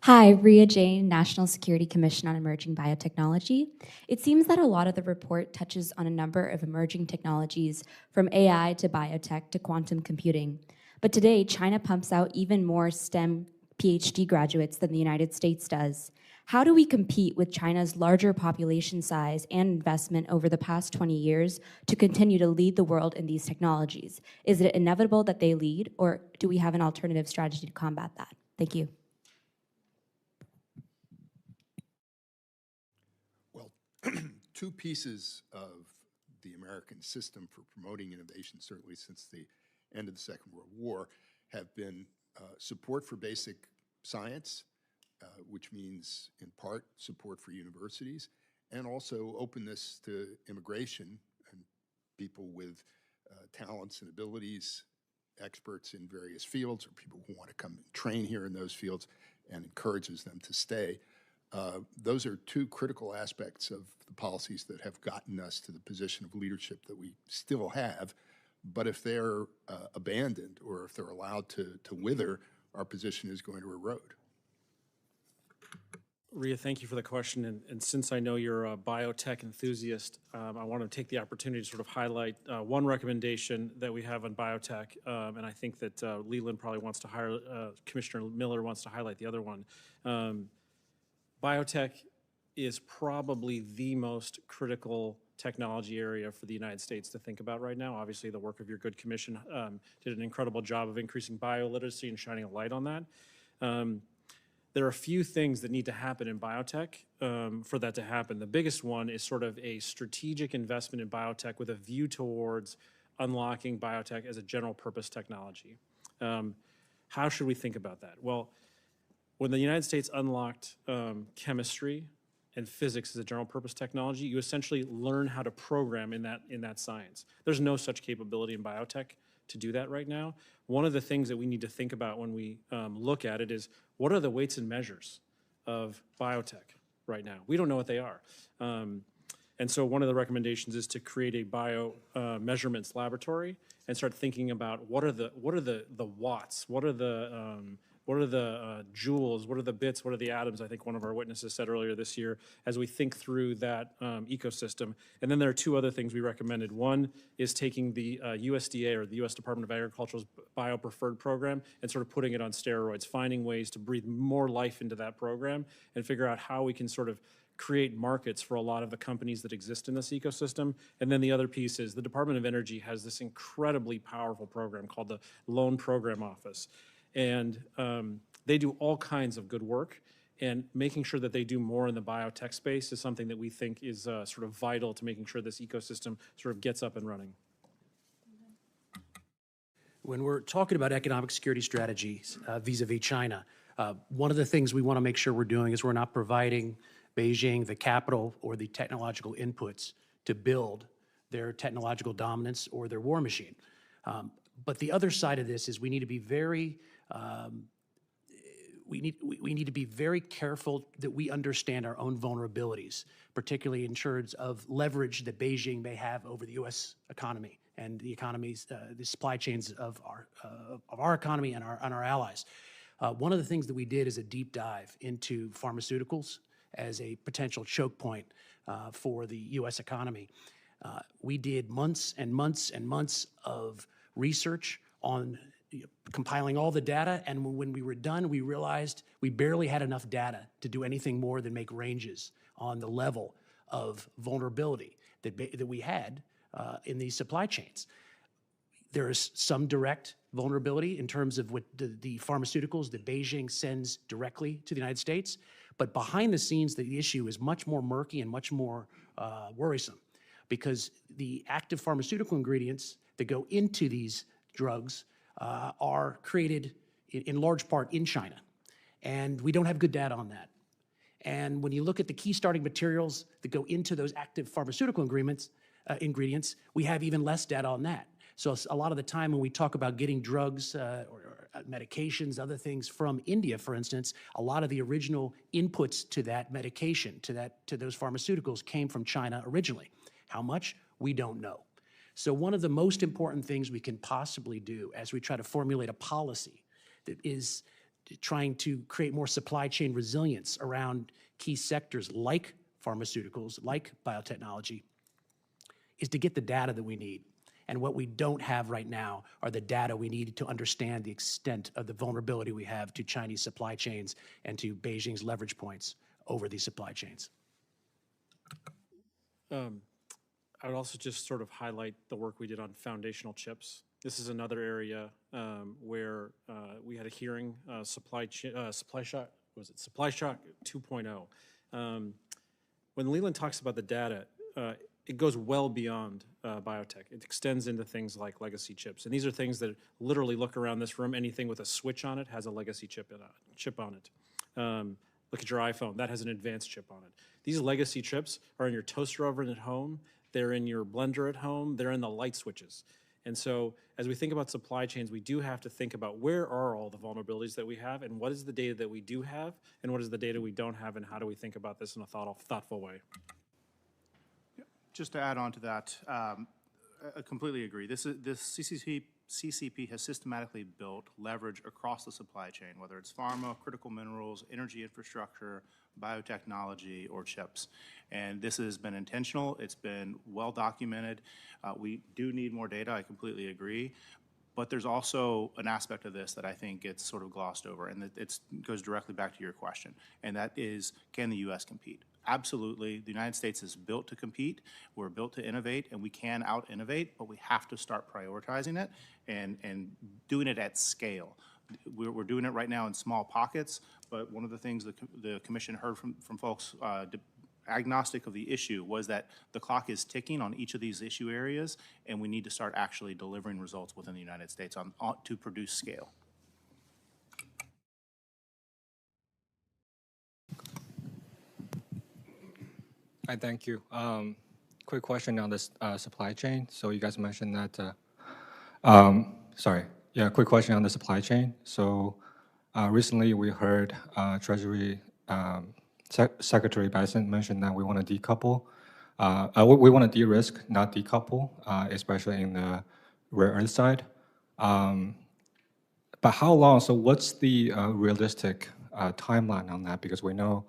Hi, Rhea Jain, National Security Commission on Emerging Biotechnology. It seems that a lot of the report touches on a number of emerging technologies, from AI to biotech to quantum computing. But today, China pumps out even more STEM PhD graduates than the United States does. How do we compete with China's larger population size and investment over the past 20 years to continue to lead the world in these technologies? Is it inevitable that they lead, or do we have an alternative strategy to combat that? Thank you. Two pieces of the American system for promoting innovation, certainly since the end of the Second World War, have been support for basic science, which means in part support for universities, and also openness to immigration and people with talents and abilities, experts in various fields, or people who want to come and train here in those fields, and encourages them to stay. Those are two critical aspects of the policies that have gotten us to the position of leadership that we still have. But if they're abandoned or if they're allowed to wither, our position is going to erode. Rhea, thank you for the question. And since I know you're a biotech enthusiast, I want to take the opportunity to sort of highlight one recommendation that we have on biotech. And I think that Leland probably wants to Commissioner Miller wants to highlight the other one. Biotech is probably the most critical technology area for the United States to think about right now. Obviously, the work of your good commission did an incredible job of increasing bioliteracy and shining a light on that. There are a few things that need to happen in biotech for that to happen. The biggest one is sort of a strategic investment in biotech with a view towards unlocking biotech as a general purpose technology. How should we think about that? Well, when the United States unlocked chemistry and physics as a general purpose technology, you essentially learn how to program in that science. There's no such capability in biotech to do that right now. One of the things that we need to think about when we look at it is, what are the weights and measures of biotech right now? We don't know what they are. And so one of the recommendations is to create a bio measurements laboratory and start thinking about what are the watts, what are the joules, what are the bits, what are the atoms, I think one of our witnesses said earlier this year, as we think through that ecosystem. And then there are two other things we recommended. One is taking the USDA, or the U.S. Department of Agriculture's Bio-Preferred program, and sort of putting it on steroids, finding ways to breathe more life into that program and figure out how we can sort of create markets for a lot of the companies that exist in this ecosystem. And then the other piece is the Department of Energy has this incredibly powerful program called the Loan Program Office. And they do all kinds of good work, and making sure that they do more in the biotech space is something that we think is sort of vital to making sure this ecosystem sort of gets up and running. When we're talking about economic security strategies vis-a-vis China, one of the things we want to make sure we're doing is we're not providing Beijing the capital or the technological inputs to build their technological dominance or their war machine. But the other side of this is we need to be very we need to be very careful that we understand our own vulnerabilities, particularly in terms of leverage that Beijing may have over the U.S. economy and the economies, the supply chains of our economy and our allies. One of the things that we did is a deep dive into pharmaceuticals as a potential choke point for the U.S. economy. We did months and months and months of research on compiling all the data, and when we were done, we realized we barely had enough data to do anything more than make ranges on the level of vulnerability that we had in these supply chains. There is some direct vulnerability in terms of what the pharmaceuticals that Beijing sends directly to the United States, but behind the scenes, the issue is much more murky and much more worrisome, because the active pharmaceutical ingredients that go into these drugs are created in large part in China, and we don't have good data on that. And when you look at the key starting materials that go into those active pharmaceutical ingredients, we have even less data on that. So a lot of the time when we talk about getting drugs or medications, other things from India, for instance, a lot of the original inputs to that medication, to those pharmaceuticals, came from China originally. How much? We don't know. So one of the most important things we can possibly do as we try to formulate a policy that is trying to create more supply chain resilience around key sectors like pharmaceuticals, like biotechnology, is to get the data that we need. And what we don't have right now are the data we need to understand the extent of the vulnerability we have to Chinese supply chains and to Beijing's leverage points over these supply chains. I would also just sort of highlight the work we did on foundational chips. This is another area where we had a hearing, Supply Shock 2.0. When Leland talks about the data, it goes well beyond biotech. It extends into things like legacy chips. And these are things that literally look around this room. Anything with a switch on it has a legacy chip on it. Look at your iPhone. That has an advanced chip on it. These legacy chips are in your toaster oven at home. They're in your blender at home. They're in the light switches. And so as we think about supply chains, we do have to think about where are all the vulnerabilities that we have, and what is the data that we do have, and what is the data we don't have, and how do we think about this in a thoughtful way? Just to add on to that, I completely agree. This CCP has systematically built leverage across the supply chain, whether it's pharma, critical minerals, energy infrastructure, biotechnology, or chips. And this has been intentional. It's been well documented. We do need more data. I completely agree. But there's also an aspect of this that I think gets sort of glossed over, and it goes directly back to your question, and that is, can the U.S. compete? absolutely, the United States is built to compete, we're built to innovate, and we can out-innovate, but we have to start prioritizing it and doing it at scale. We're doing it right now in small pockets, but one of the things the Commission heard from folks agnostic of the issue was that the clock is ticking on each of these issue areas, and we need to start actually delivering results within the United States to produce scale. Hi, thank you. Quick question on this supply chain. So you guys mentioned that, quick question on the supply chain. So recently we heard Treasury Secretary Bison mentioned that we want to decouple. We want to de-risk, not decouple, especially in the rare earth side. But how long? So what's the realistic timeline on that? Because we know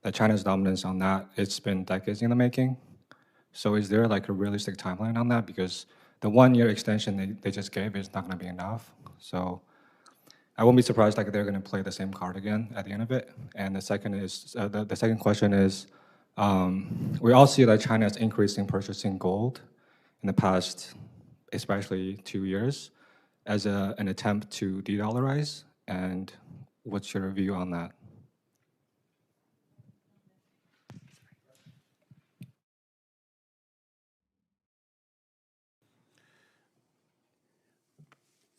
that China's dominance on that, it's been decades in the making. So is there like a realistic timeline on that? Because the 1-year extension they just gave is not going to be enough. So I won't be surprised like they're going to play the same card again at the end of it. And the second is the second question is, we all see that China is increasing purchasing gold in the past, especially 2 years, as an attempt to de-dollarize. And what's your view on that?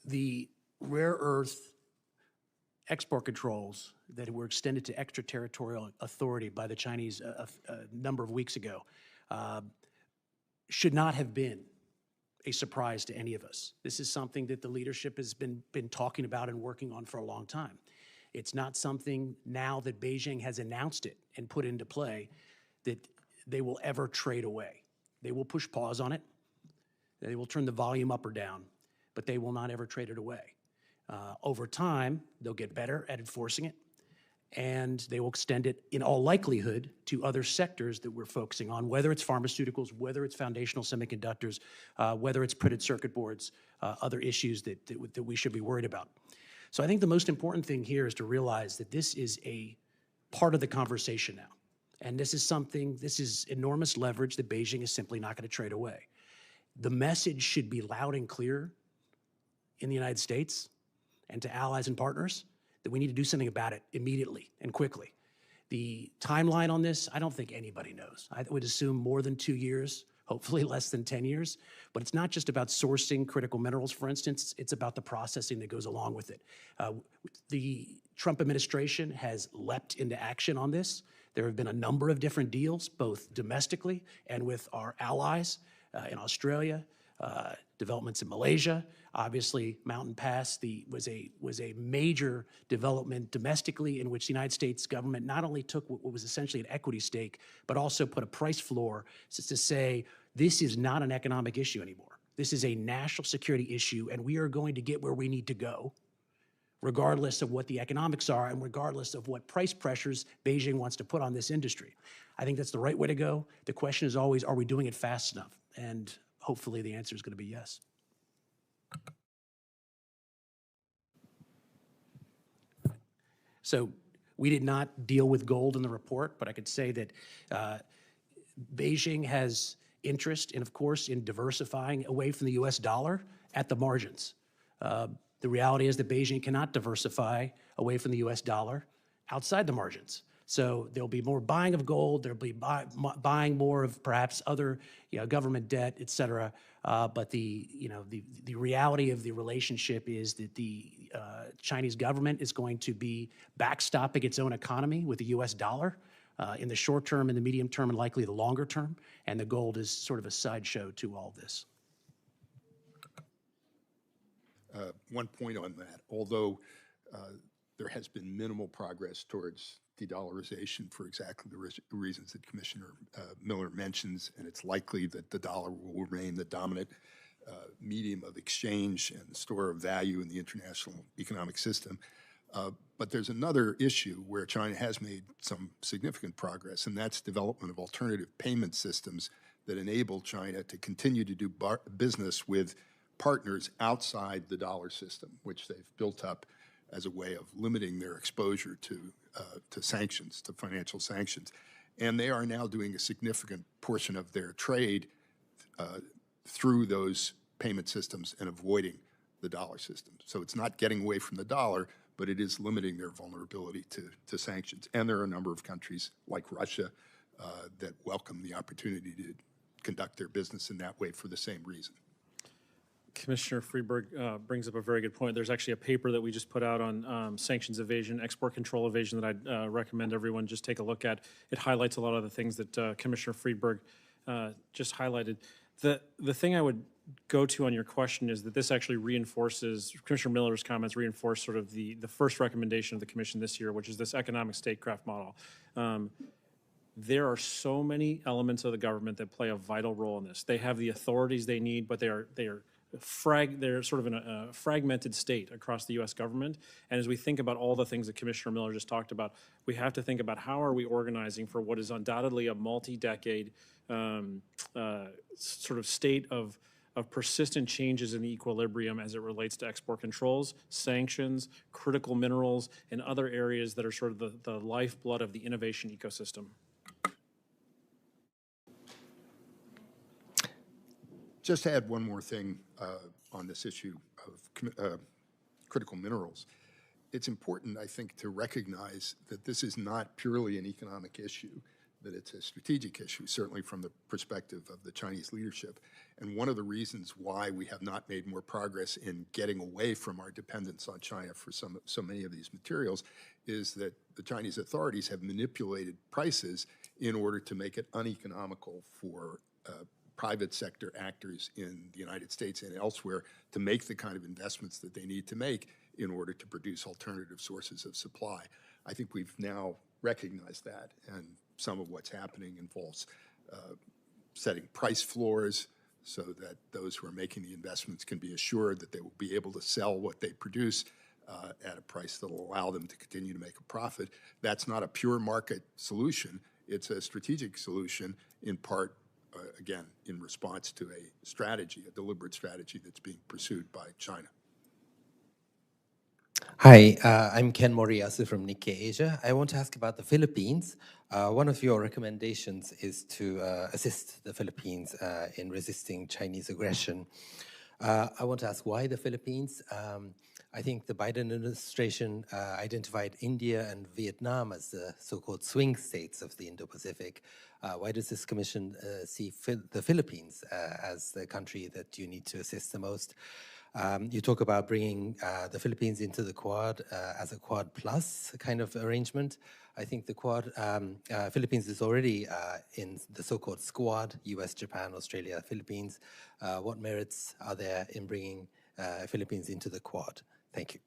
The rare earth export controls that were extended to extraterritorial authority by the Chinese a number of weeks ago should not have been a surprise to any of us. This is something that the leadership has been talking about and working on for a long time. It's not something now that Beijing has announced it and put into play that they will ever trade away. They will push pause on it. They will turn the volume up or down, but they will not ever trade it away. Over time, they'll get better at enforcing it, and they will extend it in all likelihood to other sectors that we're focusing on, whether it's pharmaceuticals, whether it's foundational semiconductors, whether it's printed circuit boards, other issues that we should be worried about. So I think the most important thing here is to realize that this is a part of the conversation now. And this is enormous leverage that Beijing is simply not going to trade away. The message should be loud and clear in the United States and to allies and partners that we need to do something about it immediately and quickly. The timeline on this, I don't think anybody knows. I would assume more than 2 years, hopefully less than 10 years. But it's not just about sourcing critical minerals, for instance. It's about the processing that goes along with it. The Trump administration has leapt into action on this. There have been a number of different deals, both domestically and with our allies in Australia, developments in Malaysia. Obviously, Mountain Pass was a major development domestically in which the United States government not only took what was essentially an equity stake, but also put a price floor to say, this is not an economic issue anymore. This is a national security issue, and we are going to get where we need to go, regardless of what the economics are and regardless of what price pressures Beijing wants to put on this industry. I think that's the right way to go. The question is always, are we doing it fast enough? And hopefully the answer is going to be yes. So we did not deal with gold in the report, but I could say that Beijing has interest in, of course, in diversifying away from the US dollar at the margins. The reality is that Beijing cannot diversify away from the US dollar outside the margins. So there'll be more buying of gold, there'll be buying more of perhaps other government debt, et cetera. But the reality of the relationship is that the Chinese government is going to be backstopping its own economy with the US dollar in the short term, in the medium term, and likely the longer term. And the gold is sort of a sideshow to all this. One point on that, although there has been minimal progress towards de-dollarization for exactly the reasons that Commissioner Miller mentions, and it's likely that the dollar will remain the dominant medium of exchange and store of value in the international economic system. But there's another issue where China has made some significant progress, and that's development of alternative payment systems that enable China to continue to do business with partners outside the dollar system, which they've built up as a way of limiting their exposure to sanctions, to financial sanctions. And they are now doing a significant portion of their trade through those payment systems and avoiding the dollar system. So it's not getting away from the dollar, but it is limiting their vulnerability to sanctions. And there are a number of countries like Russia that welcome the opportunity to conduct their business in that way for the same reason. Commissioner Friedberg brings up a very good point. There's actually a paper that we just put out on sanctions evasion, export control evasion that I'd recommend everyone just take a look at. It highlights a lot of the things that Commissioner Friedberg just highlighted. The thing I would go to on your question is that this actually reinforces, Commissioner Miller's comments reinforce sort of the first recommendation of the Commission this year, which is this economic statecraft model. There are so many elements of the government that play a vital role in this. They have the authorities they need, but they're sort of in a fragmented state across the U.S. government. And as we think about all the things that Commissioner Miller just talked about, we have to think about how are we organizing for what is undoubtedly a multi-decade sort of state of persistent changes in the equilibrium as it relates to export controls, sanctions, critical minerals, and other areas that are sort of the lifeblood of the innovation ecosystem. Just to add one more thing on this issue of critical minerals, it's important, I think, to recognize that this is not purely an economic issue, that it's a strategic issue, certainly from the perspective of the Chinese leadership. And one of the reasons why we have not made more progress in getting away from our dependence on China for so many of these materials is that the Chinese authorities have manipulated prices in order to make it uneconomical for private sector actors in the United States and elsewhere to make the kind of investments that they need to make in order to produce alternative sources of supply. I think we've now recognized that, and some of what's happening involves setting price floors so that those who are making the investments can be assured that they will be able to sell what they produce at a price that will allow them to continue to make a profit. That's not a pure market solution. It's a strategic solution, in part again, in response to a strategy, a deliberate strategy that's being pursued by China. Hi, I'm Ken Moriyasu from Nikkei Asia. I want to ask about the Philippines. One of your recommendations is to assist the Philippines in resisting Chinese aggression. I want to ask why the Philippines? I think the Biden administration identified India and Vietnam as the so-called swing states of the Indo-Pacific. Why does this commission see the Philippines as the country that you need to assist the most? You talk about bringing the Philippines into the Quad as a Quad Plus kind of arrangement. I think the Quad, Philippines is already in the so-called Squad, US, Japan, Australia, Philippines. What merits are there in bringing Philippines into the Quad? Thank you.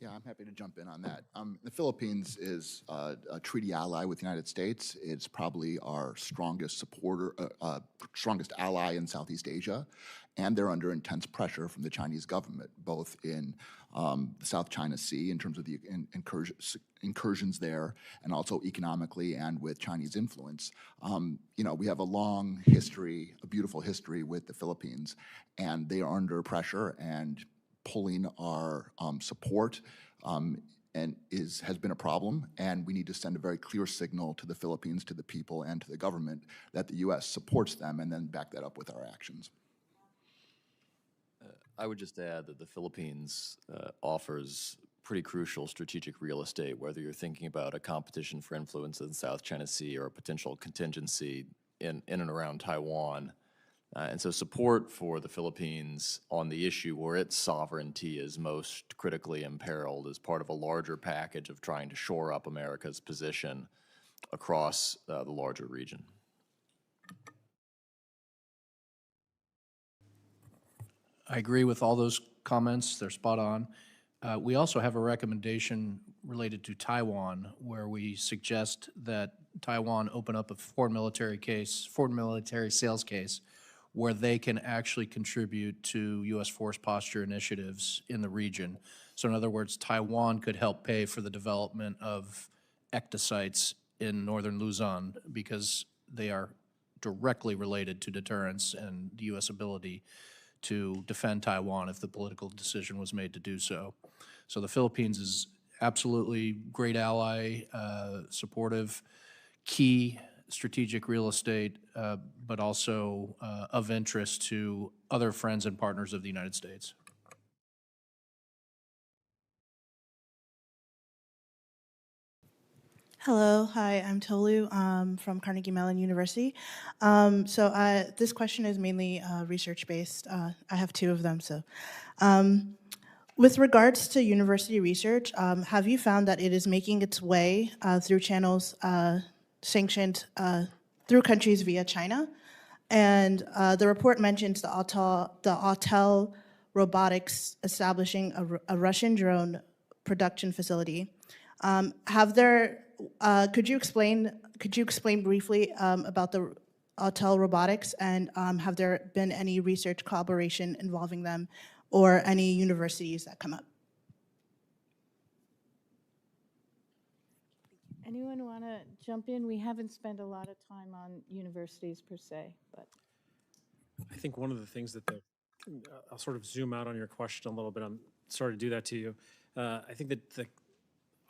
Yeah, I'm happy to jump in on that. The Philippines is a treaty ally with the United States. It's probably our strongest supporter, strongest ally in Southeast Asia, and they're under intense pressure from the Chinese government, both in the South China Sea in terms of the incursions there, and also economically and with Chinese influence. You know, we have a long history, a beautiful history with the Philippines, and they are under pressure, and pulling our support and has been a problem, and we need to send a very clear signal to the Philippines, to the people, and to the government that the U.S. supports them, and then back that up with our actions. I would just add that the Philippines offers pretty crucial strategic real estate, whether you're thinking about a competition for influence in the South China Sea or a potential contingency in and around Taiwan. And so support for the Philippines on the issue where its sovereignty is most critically imperiled is part of a larger package of trying to shore up America's position across the larger region. I agree with all those comments. They're spot on. We also have a recommendation related to Taiwan, where we suggest that Taiwan open up a foreign military sales case, where they can actually contribute to U.S. force posture initiatives in the region. So in other words, Taiwan could help pay for the development of ectosites in northern Luzon because they are directly related to deterrence and the U.S. ability to defend Taiwan if the political decision was made to do so. So the Philippines absolutely great ally, supportive, key strategic real estate, but also of interest to other friends and partners of the United States. Hello, hi, I'm Tolu from Carnegie Mellon University. This question is mainly research-based. I have two of them. With regards to university research, have you found that it is making its way through channels sanctioned through countries via China? And the report mentions the Autel Robotics establishing a Russian drone production facility. Could you explain briefly about the Autel Robotics, and have there been any research collaboration involving them or any universities that come up? Anyone want to jump in? We haven't spent a lot of time on universities per se, but. I think one of the things that I'll sort of zoom out on your question a little bit. I'm sorry to do that to you. I think that the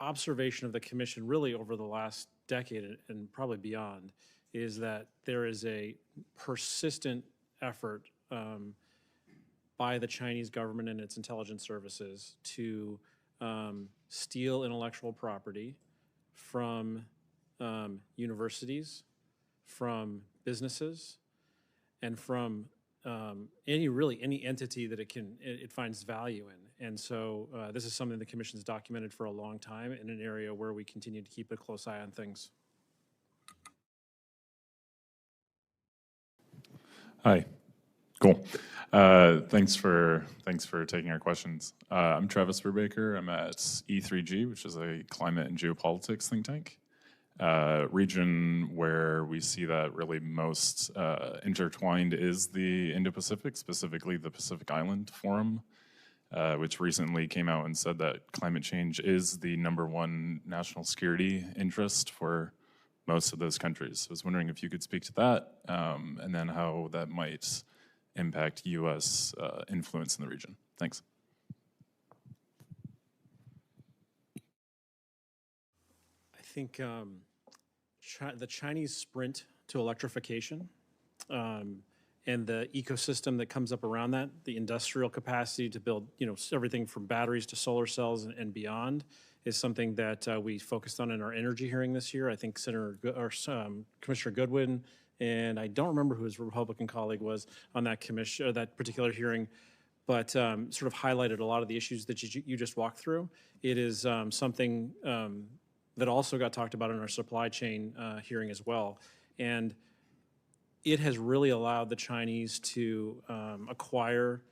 observation of the commission really over the last decade and probably beyond is that there is a persistent effort by the Chinese government and its intelligence services to steal intellectual property from universities, from businesses, and from any entity that it finds value in. And so this is something the Commission's documented for a long time in an area where we continue to keep a close eye on things. Hi, cool. Thanks for taking our questions. I'm Travis Brubaker. I'm at E3G, which is a climate and geopolitics think tank. Region where we see that really most intertwined is the Indo-Pacific, specifically the Pacific Island Forum, which recently came out and said that climate change is the #1 national security interest for most of those countries. So I was wondering if you could speak to that, and then how that might impact U.S. influence in the region. Thanks. I think the Chinese sprint to electrification and the ecosystem that comes up around that, the industrial capacity to build, everything from batteries to solar cells and beyond, is something that we focused on in our energy hearing this year. I think Commissioner Goodwin, and I don't remember who his Republican colleague was on that commission, that particular hearing, but sort of highlighted a lot of the issues that you just walked through. It is something that also got talked about in our supply chain hearing as well. And it has really allowed the Chinese to acquire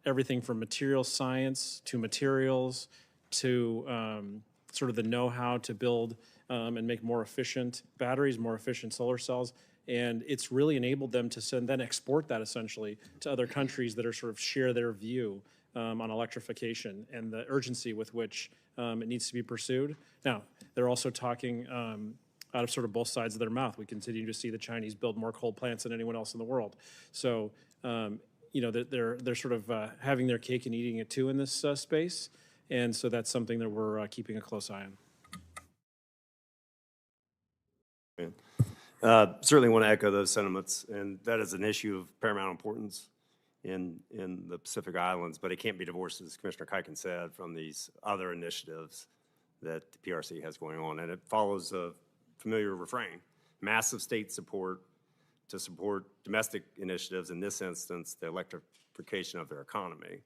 everything from material science to materials to sort of the know-how to build and make more efficient batteries, more efficient solar cells. And it's really enabled them to then export that essentially to other countries that are sort of share their view on electrification and the urgency with which it needs to be pursued. Now, they're also talking out of sort of both sides of their mouth. We continue to see the Chinese build more coal plants than anyone else in the world. So, they're sort of having their cake and eating it too in this space. And so that's something that we're keeping a close eye on. Certainly want to echo those sentiments, and that is an issue of paramount importance in the Pacific Islands, but it can't be divorced, as Commissioner Kuiken said, from these other initiatives that the PRC has going on. And it follows a familiar refrain: massive state support to support domestic initiatives, in this instance, the electrification of their economy.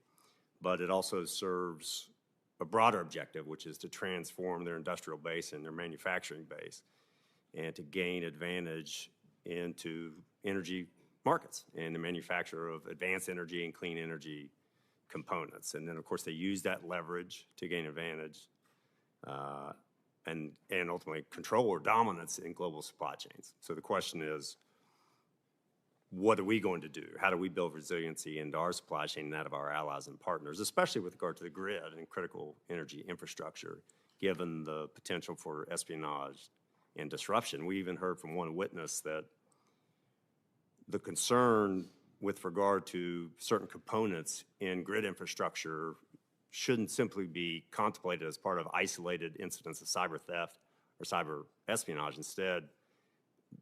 But it also serves a broader objective, which is to transform their industrial base and their manufacturing base and to gain advantage into energy markets and the manufacture of advanced energy and clean energy components. And then, of course, they use that leverage to gain advantage and ultimately control or dominance in global supply chains. So the question is, what are we going to do? How do we build resiliency into our supply chain and that of our allies and partners, especially with regard to the grid and critical energy infrastructure, given the potential for espionage and disruption? We even heard from one witness that the concern with regard to certain components in grid infrastructure shouldn't simply be contemplated as part of isolated incidents of cyber theft or cyber espionage. Instead,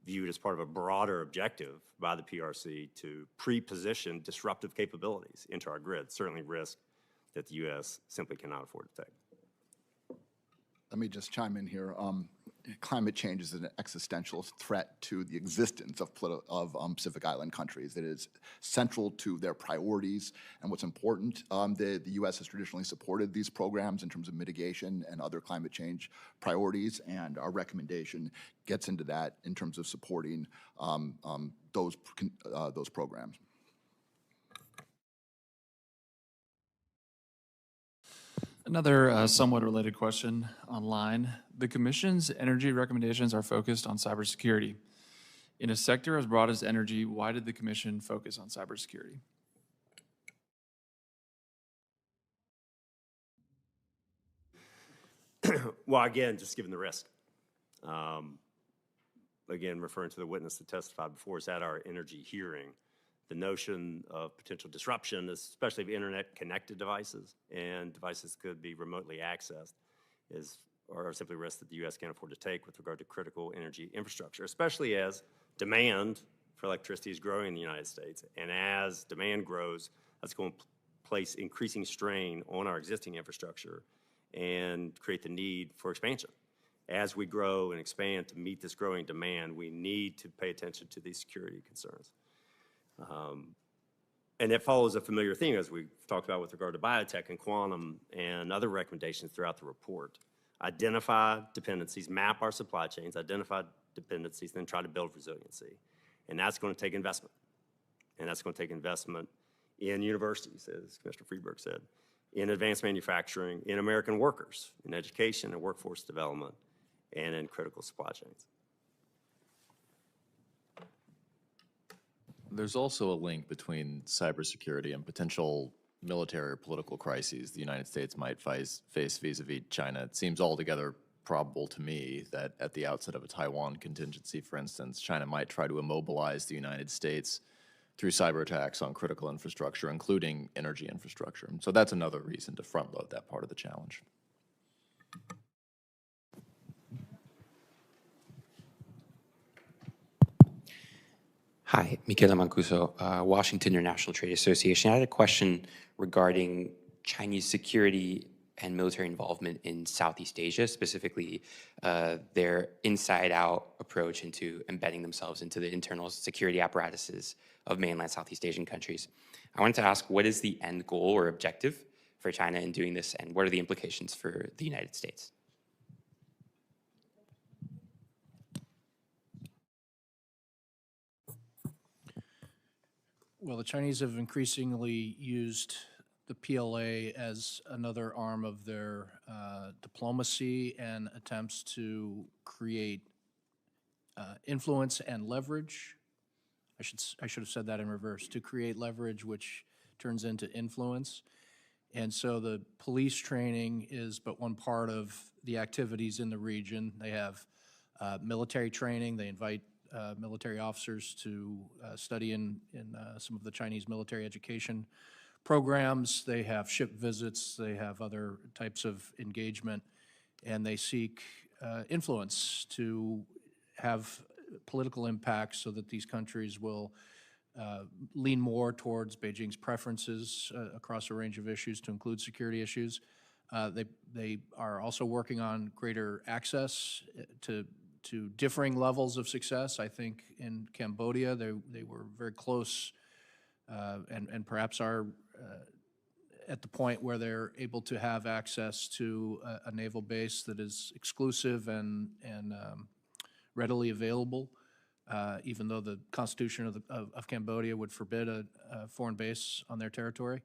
viewed as part of a broader objective by the PRC to pre-position disruptive capabilities into our grid, certainly risk that the U.S. simply cannot afford to take. Let me just chime in here. Climate change is an existential threat to the existence of Pacific Island countries. It is central to their priorities and what's important. The U.S. has traditionally supported these programs in terms of mitigation and other climate change priorities, and our recommendation gets into that in terms of supporting those programs. Another somewhat related question online. The Commission's energy recommendations are focused on cybersecurity. In a sector as broad as energy, why did the Commission focus on cybersecurity? Well, again, just given the risk. Again, referring to the witness that testified before us at our energy hearing, the notion of potential disruption, especially of internet-connected devices, and devices could be remotely accessed, are simply risks that the U.S. can't afford to take with regard to critical energy infrastructure, especially as demand for electricity is growing in the United States. And as demand grows, that's going to place increasing strain on our existing infrastructure and create the need for expansion. As we grow and expand to meet this growing demand, we need to pay attention to these security concerns. And it follows a familiar theme, as we've talked about with regard to biotech and quantum and other recommendations throughout the report. Identify dependencies, map our supply chains, identify dependencies, then try to build resiliency. And that's going to take investment. And that's going to take investment in universities, as Commissioner Friedberg said, in advanced manufacturing, in American workers, in education and workforce development, and in critical supply chains. There's also a link between cybersecurity and potential military or political crises the United States might face vis-a-vis China. It seems altogether probable to me that at the outset of a Taiwan contingency, for instance, China might try to immobilize the United States through cyber attacks on critical infrastructure, including energy infrastructure. So that's another reason to front-load that part of the challenge. Hi, Michele Mancuso, Washington International Trade Association. I had a question regarding Chinese security and military involvement in Southeast Asia, specifically their inside-out approach into embedding themselves into the internal security apparatuses of mainland Southeast Asian countries. I wanted to ask, what is the end goal or objective for China in doing this, and what are the implications for the United States? Well, the Chinese have increasingly used the PLA as another arm of their diplomacy and attempts to create influence and leverage. I should have said that in reverse, to create leverage which turns into influence. And so the police training is but one part of the activities in the region. They have military training. They invite military officers to study in some of the Chinese military education programs. They have ship visits. They have other types of engagement, and they seek influence to have political impact so that these countries will lean more towards Beijing's preferences across a range of issues, to include security issues. They are also working on greater access to differing levels of success. I think in Cambodia, they were very close and perhaps are at the point where they're able to have access to a naval base that is exclusive and readily available, even though the Constitution of Cambodia would forbid a foreign base on their territory.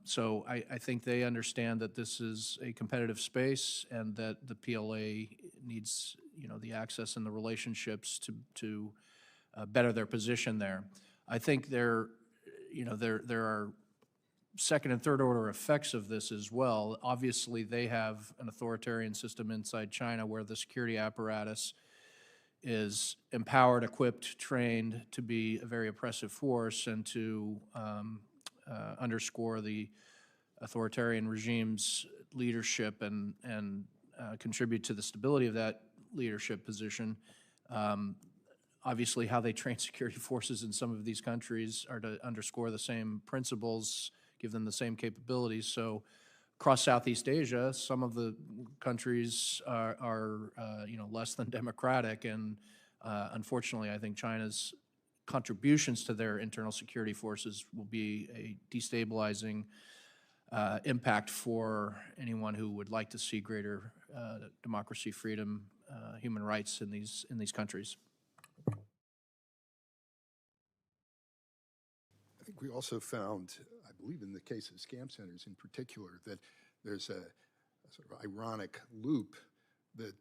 So I think they understand that this is a competitive space and that the PLA needs, the access and the relationships to better their position there. I think there are second and third order effects of this as well. Obviously, they have an authoritarian system inside China where the security apparatus is empowered, equipped, trained to be a very oppressive force and to underscore the authoritarian regime's leadership and contribute to the stability of that leadership position. Obviously, how they train security forces in some of these countries are to underscore the same principles, give them the same capabilities. So across Southeast Asia, some of the countries are less than democratic, and unfortunately, I think China's contributions to their internal security forces will be a destabilizing impact for anyone who would like to see greater democracy, freedom, human rights in these countries. I think we also found, I believe in the case of scam centers in particular, that there's a sort of ironic loop that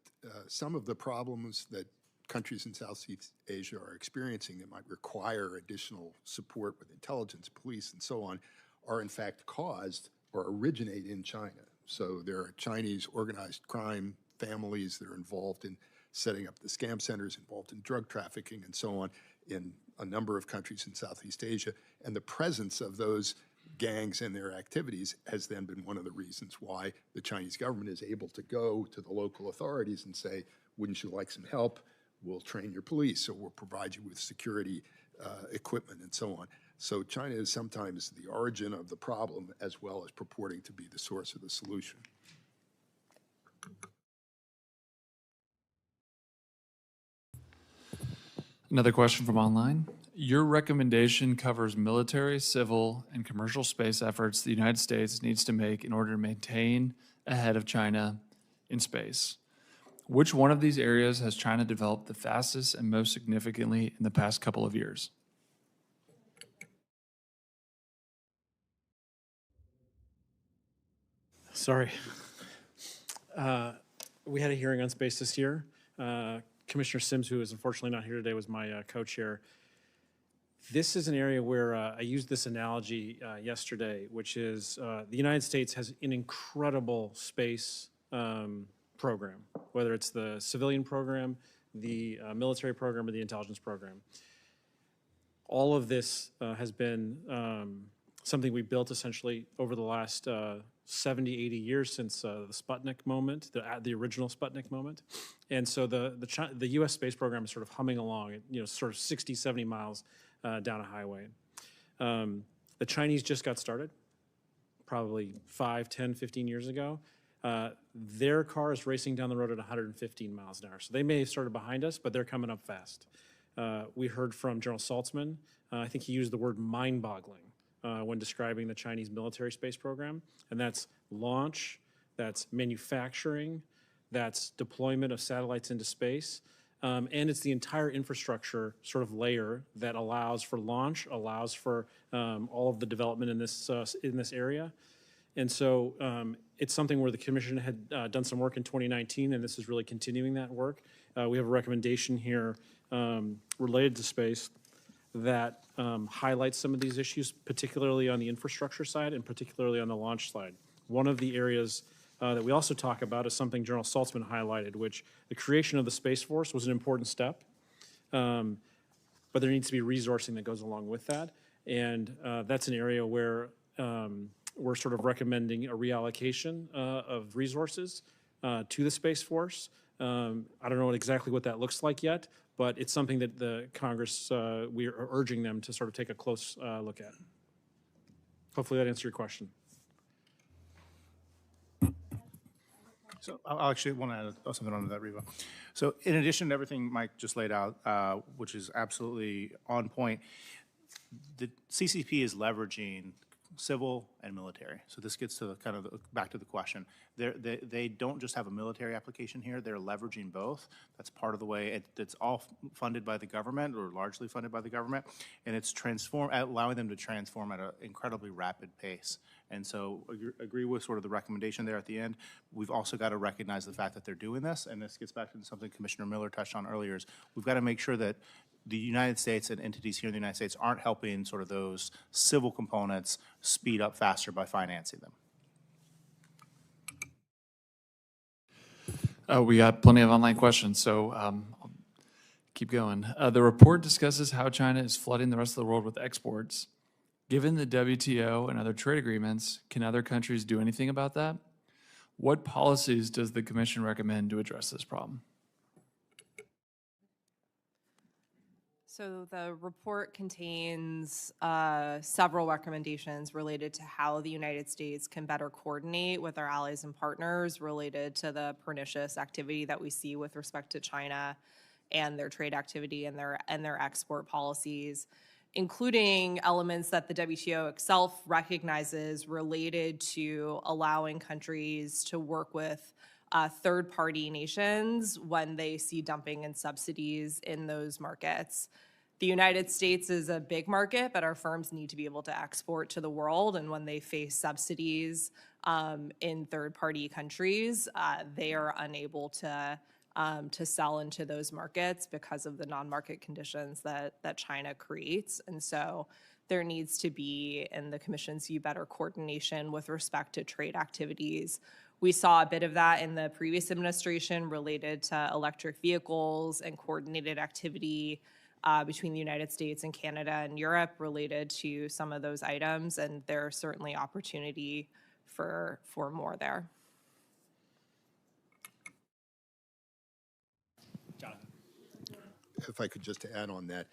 some of the problems that countries in Southeast Asia are experiencing that might require additional support with intelligence, police, and so on, are in fact caused or originate in China. So there are Chinese organized crime families that are involved in setting up the scam centers, involved in drug trafficking and so on in a number of countries in Southeast Asia. And the presence of those gangs and their activities has then been one of the reasons why the Chinese government is able to go to the local authorities and say, wouldn't you like some help? We'll train your police, or we'll provide you with security equipment and so on. So China is sometimes the origin of the problem as well as purporting to be the source of the solution. Another question from online. Your recommendation covers military, civil, and commercial space efforts the United States needs to make in order to maintain ahead of China in space. Which one of these areas has China developed the fastest and most significantly in the past couple of years? Sorry. We had a hearing on space this year. Commissioner Sims, who is unfortunately not here today, was my co-chair. This is an area where I used this analogy yesterday, which is the United States has an incredible space program, whether it's the civilian program, the military program, or the intelligence program. All of this has been something we built essentially over the last 70, 80 years since the Sputnik moment, the original Sputnik moment. And so the U.S. space program is sort of humming along, sort of 60, 70 miles down a highway. The Chinese just got started, probably 5, 10, 15 years ago. Their car is racing down the road at 115 miles an hour. So they may have started behind us, but they're coming up fast. We heard from General Saltzman. I think he used the word mind-boggling when describing the Chinese military space program. And that's launch, that's manufacturing, that's deployment of satellites into space. And it's the entire infrastructure sort of layer that allows for launch, allows for all of the development in this area. And so it's something where the Commission had done some work in 2019, and this is really continuing that work. We have a recommendation here related to space that highlights some of these issues, particularly on the infrastructure side and particularly on the launch side. One of the areas that we also talk about is something General Saltzman highlighted, which the creation of the Space Force was an important step, but there needs to be resourcing that goes along with that. And that's an area where we're sort of recommending a reallocation of resources to the Space Force. I don't know exactly what that looks like yet, but it's something that the Congress, we are urging them to sort of take a close look at. Hopefully that answered your question. So I actually want to add something onto that, Reva. So in addition to everything Mike just laid out, which is absolutely on point, the CCP is leveraging civil and military. So this gets to kind of back to the question. They don't just have a military application here, they're leveraging both. That's part of the way, it's all funded by the government or largely funded by the government, and it's allowing them to transform at an incredibly rapid pace. And so agree with sort of the recommendation there at the end. We've also got to recognize the fact that they're doing this, and this gets back to something Commissioner Miller touched on earlier, is we've got to make sure that the United States and entities here in the United States aren't helping sort of those civil components speed up faster by financing them. We got plenty of online questions, so I'll keep going. The report discusses how China is flooding the rest of the world with exports. Given the WTO and other trade agreements, can other countries do anything about that? What policies does the Commission recommend to address this problem? So the report contains several recommendations related to how the United States can better coordinate with our allies and partners related to the pernicious activity that we see with respect to China and their trade activity and their export policies, including elements that the WTO itself recognizes related to allowing countries to work with third-party nations when they see dumping and subsidies in those markets. The United States is a big market, but our firms need to be able to export to the world, and when they face subsidies in third-party countries, they are unable to sell into those markets because of the non-market conditions that China creates. And so there needs to be, in the Commission's view, better coordination with respect to trade activities. We saw a bit of that in the previous administration related to electric vehicles and coordinated activity between the United States and Canada and Europe related to some of those items, and there's certainly opportunity for more there. If I could just add on that,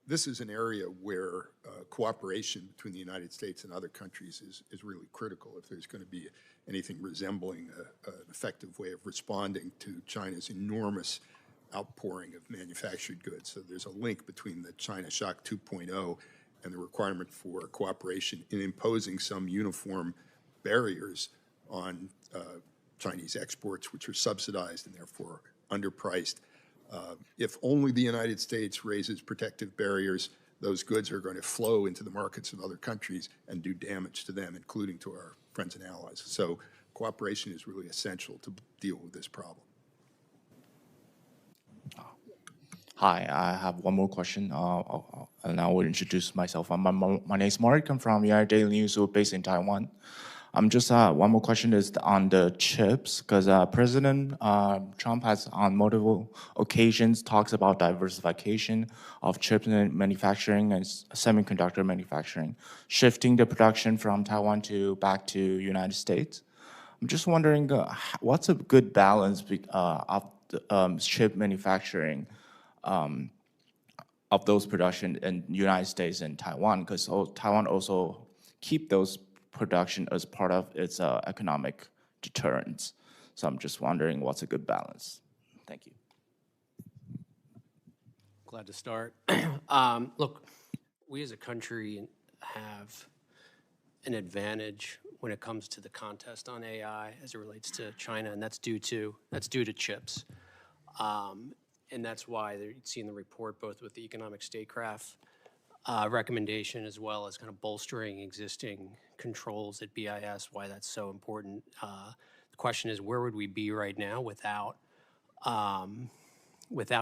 this is an area where cooperation between the United States and other countries is really critical if there's going to be anything resembling an effective way of responding to China's enormous outpouring of manufactured goods. So there's a link between the China Shock 2.0 and the requirement for cooperation in imposing some uniform barriers on Chinese exports, which are subsidized and therefore underpriced. If only the United States raises protective barriers, those goods are going to flow into the markets of other countries and do damage to them, including to our friends and allies. So cooperation is really essential to deal with this problem. Hi, I have one more question, and I will introduce myself. My name is Mark. I'm from United Daily News, based in Taiwan. Just one more question is on the chips, because President Trump has on multiple occasions talks about diversification of chip manufacturing and semiconductor manufacturing, shifting the production from Taiwan back to United States. I'm just wondering what's a good balance of the chip manufacturing of those production in United States and Taiwan, because Taiwan also keep those production as part of its economic deterrence. So I'm just wondering what's a good balance. Thank you. Glad to start. Look, we as a country have an advantage when it comes to the contest on AI as it relates to China, and that's due to chips. And that's why you see in the report, both with the economic statecraft recommendation as well as kind of bolstering existing controls at BIS, why that's so important. The question is, where would we be right now without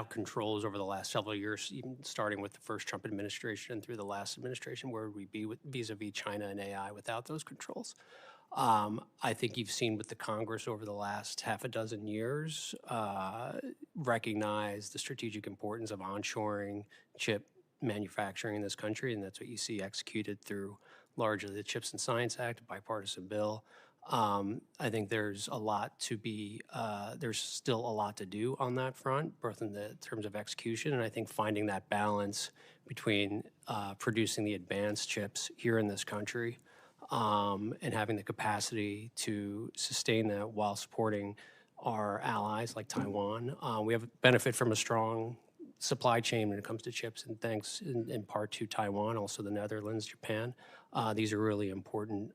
controls over the last several years, even starting with the first Trump administration and through the last administration? Where would we be vis-a-vis China and AI without those controls? I think you've seen with the Congress over the last half a dozen years recognize the strategic importance of onshoring chip manufacturing in this country, and that's what you see executed through largely the CHIPS and Science Act, a bipartisan bill. I think there's a lot to be, there's still a lot to do on that front, both in the terms of execution, and I think finding that balance between producing the advanced chips here in this country and having the capacity to sustain that while supporting our allies like Taiwan. We have benefit from a strong supply chain when it comes to chips, and thanks in part to Taiwan, also the Netherlands, Japan. These are really important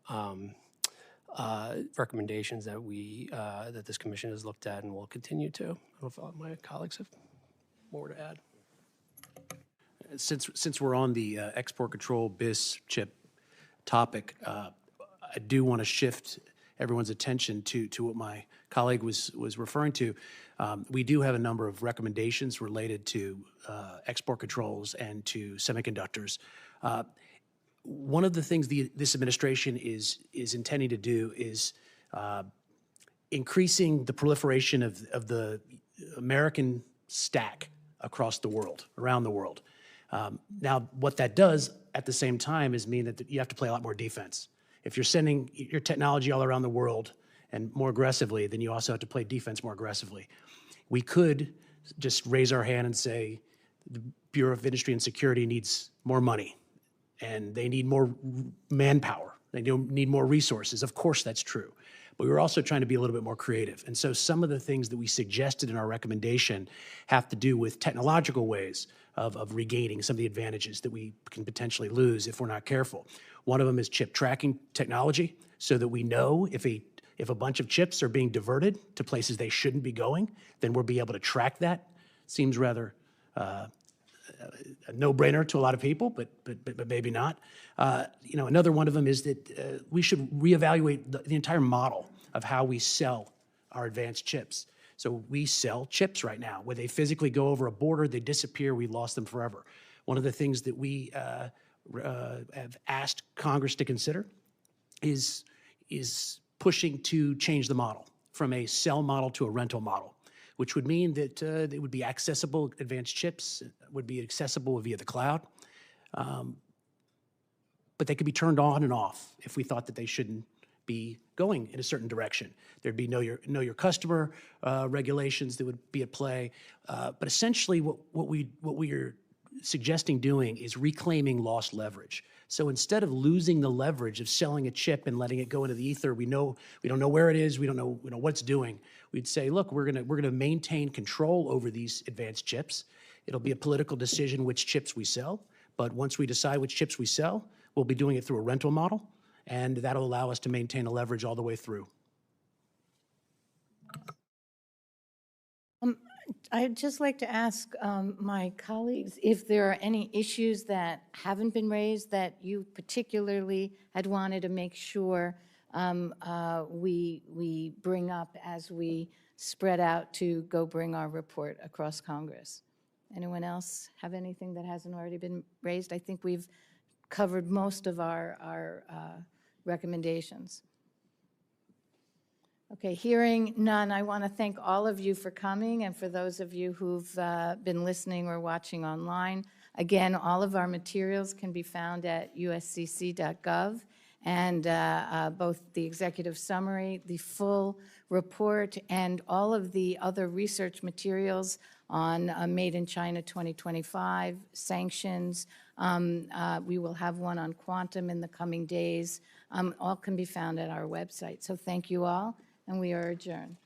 recommendations that that this commission has looked at and will continue to. I don't know if my colleagues have more to add. Since we're on the export control BIS chip topic, I do want to shift everyone's attention to what my colleague was referring to. We do have a number of recommendations related to export controls and to semiconductors. One of the things this administration is intending to do is increasing the proliferation of the American stack across the world, around the world. Now, what that does at the same time is mean that you have to play a lot more defense. If you're sending your technology all around the world and more aggressively, then you also have to play defense more aggressively. We could just raise our hand and say the Bureau of Industry and Security needs more money and they need more manpower. They need more resources. Of course, that's true. But we were also trying to be a little bit more creative. And so some of the things that we suggested in our recommendation have to do with technological ways of regaining some of the advantages that we can potentially lose if we're not careful. One of them is chip tracking technology, so that we know if a bunch of chips are being diverted to places they shouldn't be going, then we'll be able to track that. Seems rather a no-brainer to a lot of people, but maybe not. You know, another one of them is that we should reevaluate the entire model of how we sell our advanced chips. So we sell chips right now, where they physically go over a border, they disappear, we lost them forever. One of the things that we have asked Congress to consider is pushing to change the model from a sell model to a rental model, which would mean that it would be accessible, advanced chips would be accessible via the cloud, but they could be turned on and off if we thought that they shouldn't be going in a certain direction. There'd be know your customer regulations that would be at play, but essentially what we are suggesting doing is reclaiming lost leverage. So instead of losing the leverage of selling a chip and letting it go into the ether, we don't know where it is, we don't know what it's doing. We'd say, look, we're gonna maintain control over these advanced chips. It'll be a political decision which chips we sell, but once we decide which chips we sell, we'll be doing it through a rental model, and that'll allow us to maintain a leverage all the way through. I'd just like to ask my colleagues if there are any issues that haven't been raised that you particularly had wanted to make sure we bring up as we spread out to go bring our report across Congress. Anyone else have anything that hasn't already been raised? I think we've covered most of our recommendations. Okay, hearing none, I want to thank all of you for coming, and for those of you who've been listening or watching online. Again, all of our materials can be found at uscc.gov, and both the executive summary, the full report, and all of the other research materials on Made in China 2025, sanctions. We will have one on quantum in the coming days. All can be found at our website. So thank you all, and we are adjourned.